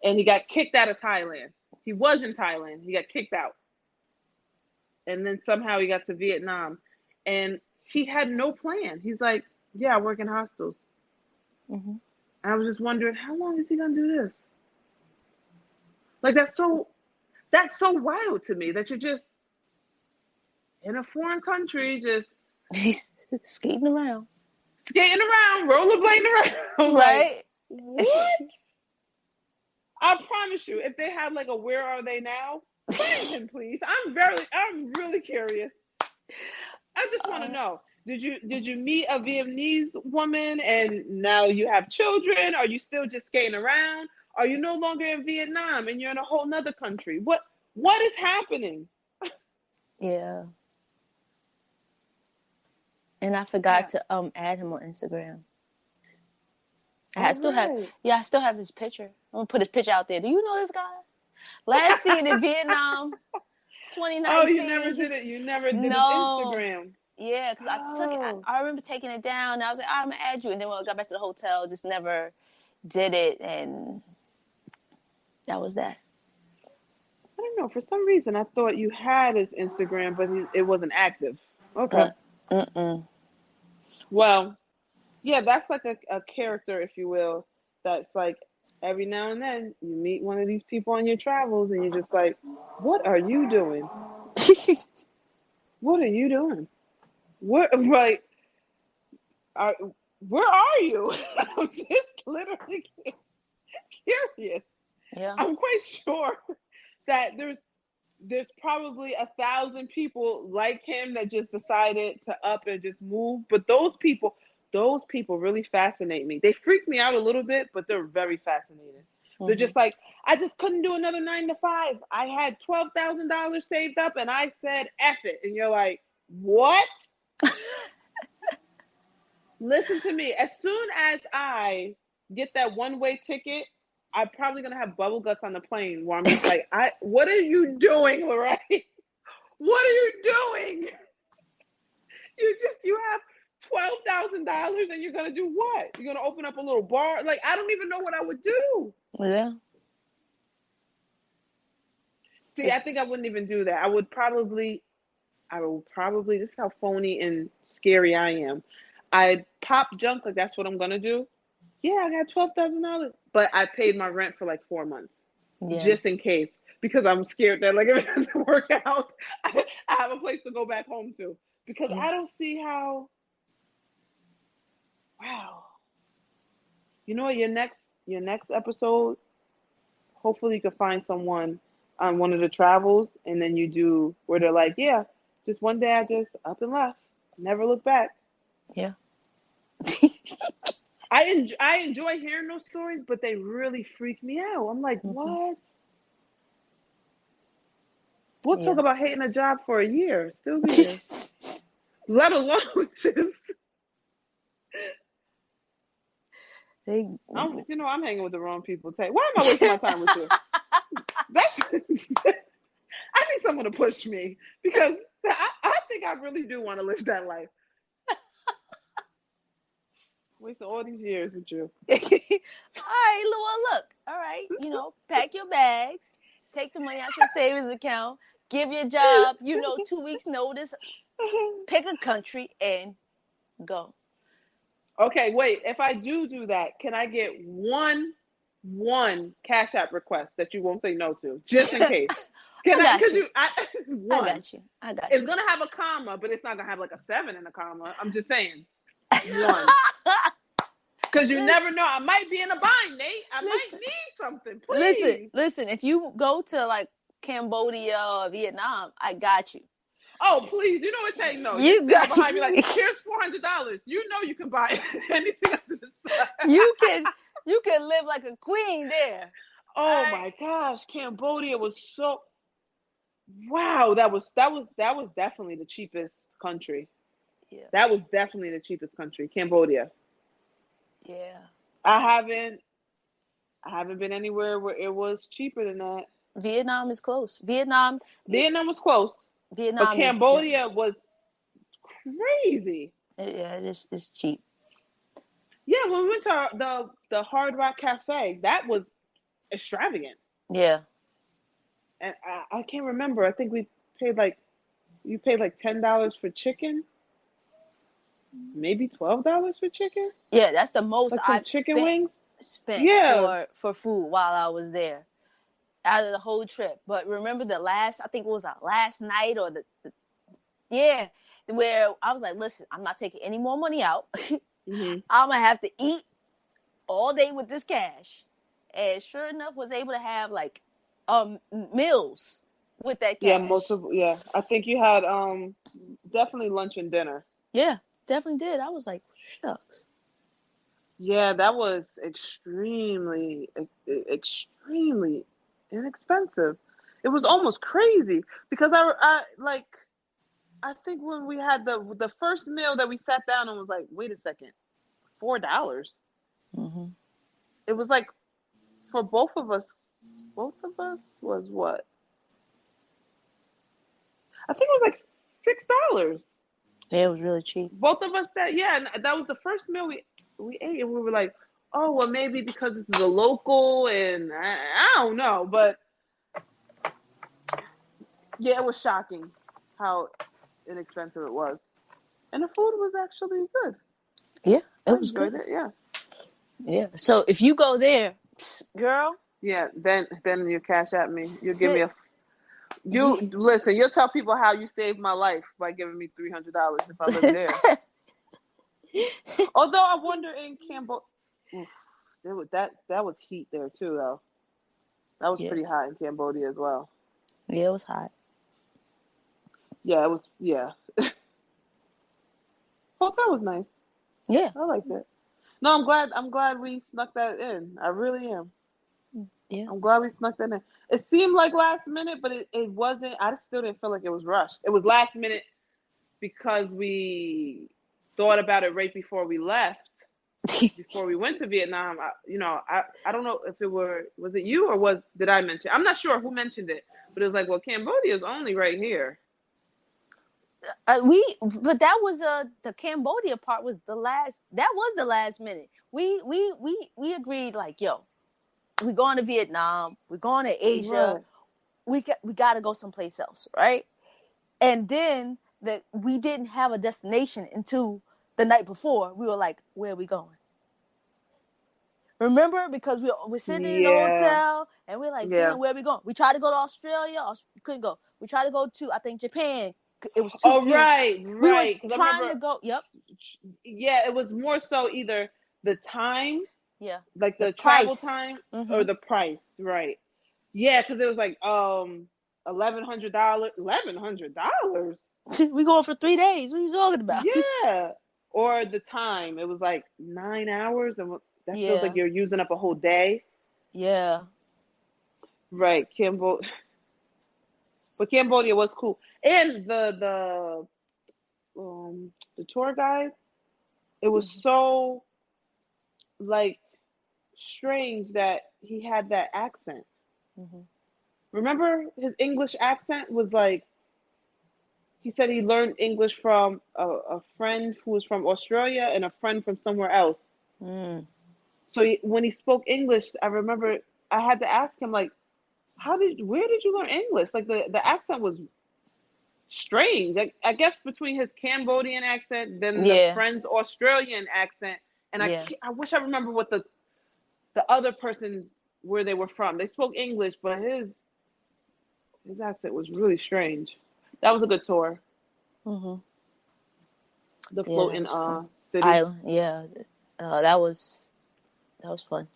S2: and he got kicked out of Thailand. He was in Thailand. He got kicked out, and then somehow he got to Vietnam, and he had no plan. He's like, "Yeah, I work in hostels."
S1: Mm-hmm.
S2: And I was just wondering, how long is he gonna do this? Like that's so wild to me that you're just in a foreign country, just
S1: He's skating around,
S2: rollerblading around. Like,
S1: right?
S2: what? I promise you, if they had like a "Where Are They Now?" find him, please. I'm really curious. I just want to know. Did you meet a Vietnamese woman and now you have children? Are you still just skating around? Are you no longer in Vietnam and you're in a whole nother country? What is happening?
S1: Yeah. And I forgot to add him on Instagram. I still have his picture. I'm gonna put his picture out there. Do you know this guy? Last seen in Vietnam, 2019.
S2: Oh, you never did it. You never did his Instagram.
S1: Yeah, because I took it. I remember taking it down. And I was like, I'm gonna add you. And then when I got back to the hotel, just never did it, and that was that.
S2: I don't know. For some reason, I thought you had his Instagram, but it wasn't active. Okay. Well, yeah, that's like a character, if you will, that's like every now and then you meet one of these people on your travels and you're just like, what are you doing? What are you doing? What, like, are, where are you? I'm just literally curious.
S1: Yeah.
S2: I'm quite sure that there's probably 1,000 people like him that just decided to up and just move. But those people really fascinate me. They freak me out a little bit, but they're very fascinating. Mm-hmm. They're just like, I just couldn't do another 9 to 5. I had $12,000 saved up and I said, F it. And you're like, what? Listen to me. As soon as I get that one-way ticket, I'm probably gonna have bubble guts on the plane where I'm just like, what are you doing, Loray? What are you doing? You have $12,000 and you're gonna do what? You're gonna open up a little bar? Like, I don't even know what I would do.
S1: Yeah.
S2: See, I think I wouldn't even do that. I would probably, this is how phony and scary I am. I'd pop junk like that's what I'm gonna do. Yeah, I got $12,000, but I paid my rent for like 4 months, just in case, because I'm scared that like if it doesn't work out, I have a place to go back home to. Because I don't see how. Wow. You know what? Your next episode, hopefully you can find someone on one of the travels, and then you do where they're like, yeah, just one day I just up and left, never look back.
S1: Yeah.
S2: I enjoy hearing those stories, but they really freak me out. I'm like, what? We'll talk about hating a job for a year, still be here, let alone just. I'm hanging with the wrong people. Why am I wasting my time with you? I need someone to push me because I think I really do want to live that life. Wasting all these years with you.
S1: All right, well, look. All right, pack your bags, take the money out your savings account, give your job, 2 weeks notice, pick a country and go.
S2: Okay, wait. If I do that, can I get one Cash App request that you won't say no to, just in case? Can I? Because one.
S1: I got you.
S2: It's gonna have a comma, but it's not gonna have like a 7 in a comma. I'm just saying. One. Because you never know. I might be in a bind, Nate. I might need something. Please.
S1: Listen. If you go to like Cambodia or Vietnam, I got you.
S2: Oh, please. You know what I'm saying? No. You got behind me like, here's $400. You know you can buy anything under the sun.
S1: You can live like a queen there.
S2: Oh my gosh. Cambodia was so wow. That was definitely the cheapest country.
S1: Yeah.
S2: That was definitely the cheapest country, Cambodia.
S1: Yeah.
S2: I haven't been anywhere where it was cheaper than that.
S1: Vietnam is close. Vietnam
S2: was close. But Cambodia was crazy.
S1: Yeah, it's cheap.
S2: Yeah, when we went to the Hard Rock Cafe, that was extravagant.
S1: Yeah.
S2: And I can't remember. I think you paid like $10 for chicken. Maybe $12 for chicken.
S1: Yeah, that's the most
S2: like
S1: I've
S2: chicken
S1: spent for food while I was there, out of the whole trip. But remember I think it was our last night or where I was like, listen, I'm not taking any more money out.
S2: Mm-hmm.
S1: I'm gonna have to eat all day with this cash, and sure enough, was able to have like meals with that cash.
S2: Yeah, I think you had definitely lunch and dinner.
S1: Yeah, definitely did. I was like, shucks.
S2: Yeah, that was extremely inexpensive. It was almost crazy because I think when we had the first meal that we sat down and was like, wait a second, $4.
S1: Mm-hmm.
S2: It was like for both of us was what? I think it was like $6.
S1: Yeah, it was really cheap.
S2: Both of us and that was the first meal we ate, and we were like, oh, well, maybe because this is a local, and I don't know, but yeah, it was shocking how inexpensive it was, and the food was actually good.
S1: Yeah, it was good. Yeah. So if you go there, girl.
S2: Yeah, then you cash at me. You give me listen. You'll tell people how you saved my life by giving me $300 if I live there. Although I wonder in Cambodia, that was heat there too, though. That was pretty hot in Cambodia as well.
S1: Yeah, it was hot.
S2: Yeah, it was. Yeah. Hotel was nice.
S1: Yeah,
S2: I liked it. No, I'm glad we snuck that in. I really am.
S1: Yeah,
S2: I'm glad we snuck that in. It seemed like last minute, but it wasn't. I still didn't feel like it was rushed. It was last minute because we thought about it right before we left, before we went to Vietnam. I don't know if was it you or did I mention? I'm not sure who mentioned it, but it was like, well, Cambodia is only right here.
S1: But that was the Cambodia part was the last. That was the last minute. We agreed like, yo, we're going to Vietnam. We're going to Asia. Right. We got to go someplace else, right? And then we didn't have a destination until the night before. We were like, where are we going? Remember? Because we're sitting in the hotel and we're like, where are we going? We tried to go to Australia. Couldn't go. We tried to go to, I think, Japan. It was too.
S2: Right.
S1: We were trying to go. Yep.
S2: Yeah, it was more so either the time.
S1: Yeah.
S2: Like the travel time or the price. Right. Yeah, because it was like $1,100. $1,100.
S1: We going for 3 days. What are you talking about?
S2: Yeah. Or the time, it was like 9 hours, and that feels like
S1: Yeah.
S2: you're using up a whole day.
S1: Yeah.
S2: Right, but Cambodia was cool, and the tour guide, it was so like strange that he had that accent.
S1: Mm-hmm.
S2: Remember, his English accent was like, he said he learned English from a friend who was from Australia and a friend from somewhere else.
S1: Mm.
S2: So when he spoke English, I remember I had to ask him like, where did you learn English? Like the accent was strange. I guess between his Cambodian accent, then the
S1: Yeah.
S2: friend's Australian accent, and
S1: Yeah.
S2: I wish I remember what the other person where they were from. They spoke English, but his accent was really strange. That was a good tour.
S1: Mm-hmm.
S2: The
S1: Yeah, that
S2: floating
S1: was fun.
S2: city.
S1: Island. Yeah. That was fun.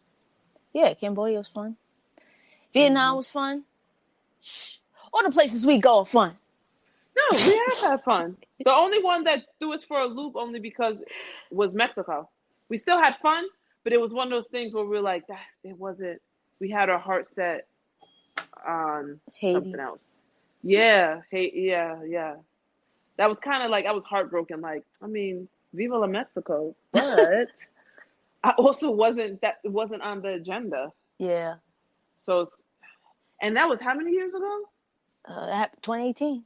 S1: Yeah, Cambodia was fun. Vietnam
S2: Mm-hmm.
S1: was fun. Shh. All the places we go are fun.
S2: No, we have had fun. The only one that threw us for a loop only because was Mexico. We still had fun, but it was one of those things where we were like, that it wasn't. We had our heart set on
S1: Haiti.
S2: something else. Yeah, hey, yeah. That was kind of like I was heartbroken. Like, I mean, Viva la Mexico, but I also it wasn't on the agenda.
S1: Yeah.
S2: So, and that was how many years ago?
S1: 2018.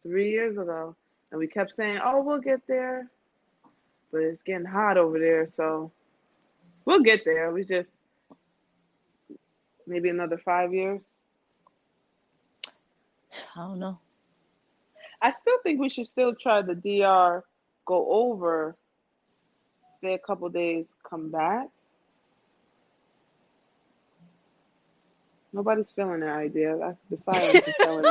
S2: 3 years ago, and we kept saying, "Oh, we'll get there," but it's getting hot over there, so we'll get there. We just maybe another 5 years.
S1: I don't know.
S2: I still think we should still try the DR, go over, stay a couple days, come back. Nobody's feeling that idea. The silence is telling me.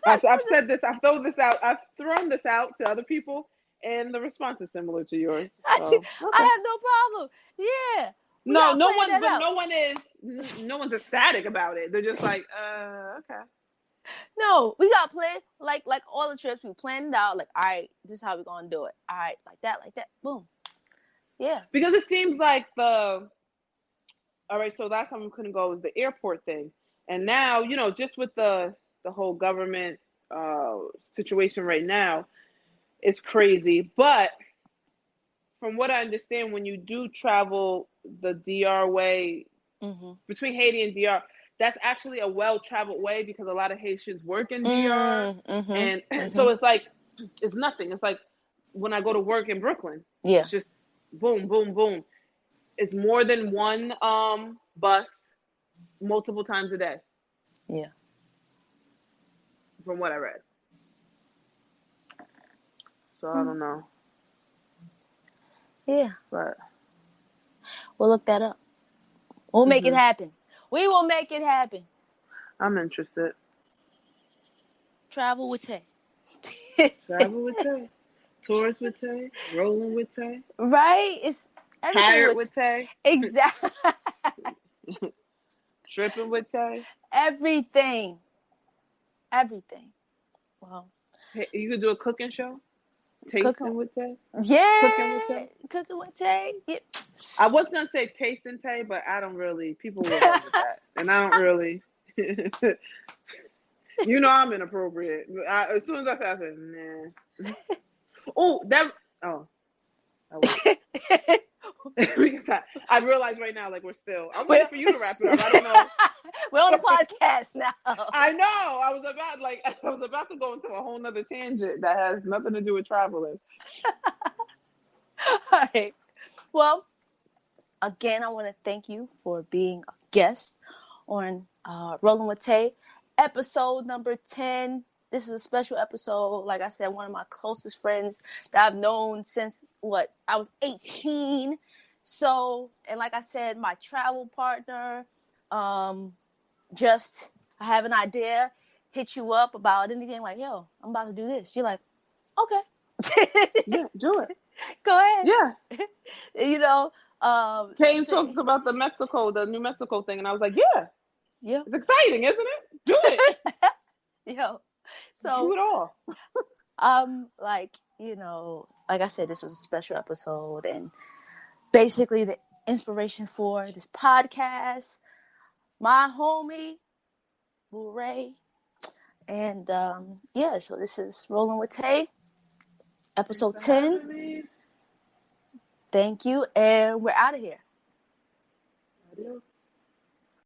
S2: I've said this. I've thrown this out. I've thrown this out to other people, and the response is similar to yours. So okay.
S1: I have no problem. Yeah. We
S2: No,
S1: gotta
S2: no
S1: plan
S2: one,
S1: that
S2: but
S1: out.
S2: no one's ecstatic about it. They're just like, okay.
S1: No, we got plan like all the trips. We planned it out. Like, all right, this is how we're gonna do it. All right, like that. Boom. Yeah.
S2: Because it seems like all right. So last time we couldn't go was the airport thing, and now just with the whole government situation right now, it's crazy. But from what I understand, when you do travel the DR way,
S1: Mm-hmm.
S2: between Haiti and DR, that's actually a well-traveled way because a lot of Haitians work in DR,
S1: Mm-hmm.
S2: and
S1: Mm-hmm.
S2: so it's like it's nothing. It's like when I go to work in Brooklyn,
S1: Yeah.
S2: it's just boom, boom, boom. It's more than one bus multiple times a day.
S1: Yeah.
S2: From what I read. So I don't know.
S1: Yeah.
S2: But
S1: we'll look that up. We'll make it happen. We will make it happen.
S2: I'm interested.
S1: Travel with Tay.
S2: Travel with Tay. Tours with Tay. Rolling with Tay.
S1: Right? It's everything
S2: Tired with Tay.
S1: Exactly.
S2: Tripping with Tay.
S1: Everything. Wow.
S2: Hey, you could do a cooking show. Tasting with Tay.
S1: Yeah.
S2: Cooking with Tay.
S1: Cooking with Tay. Yeah.
S2: I was gonna say tasting Tay, but I don't really. People will run with that, and I don't really. I'm inappropriate. As soon as I said, nah. I realize right now, like I'm waiting for you to wrap it up. I don't know.
S1: We're on a podcast now.
S2: I know. I was about to go into a whole nother tangent that has nothing to do with traveling.
S1: All right. Well, again, I want to thank you for being a guest on Rolling with Tay, episode number 10. This is a special episode. Like I said, one of my closest friends that I've known since I was 18. So, and like I said, my travel partner, I have an idea, hit you up about anything like, yo, I'm about to do this. You're like, okay.
S2: Yeah, do it.
S1: Go ahead.
S2: Yeah. Kay talks about the New Mexico thing, and I was like, yeah.
S1: Yeah.
S2: It's exciting, isn't it? Do it.
S1: Yo. So
S2: Do it all.
S1: like, like I said, this was a special episode, and basically the inspiration for this podcast, my homie, Loray. And yeah, so this is Rolling with Tay, episode 10. Thank you, and we're out of here.
S2: Adios.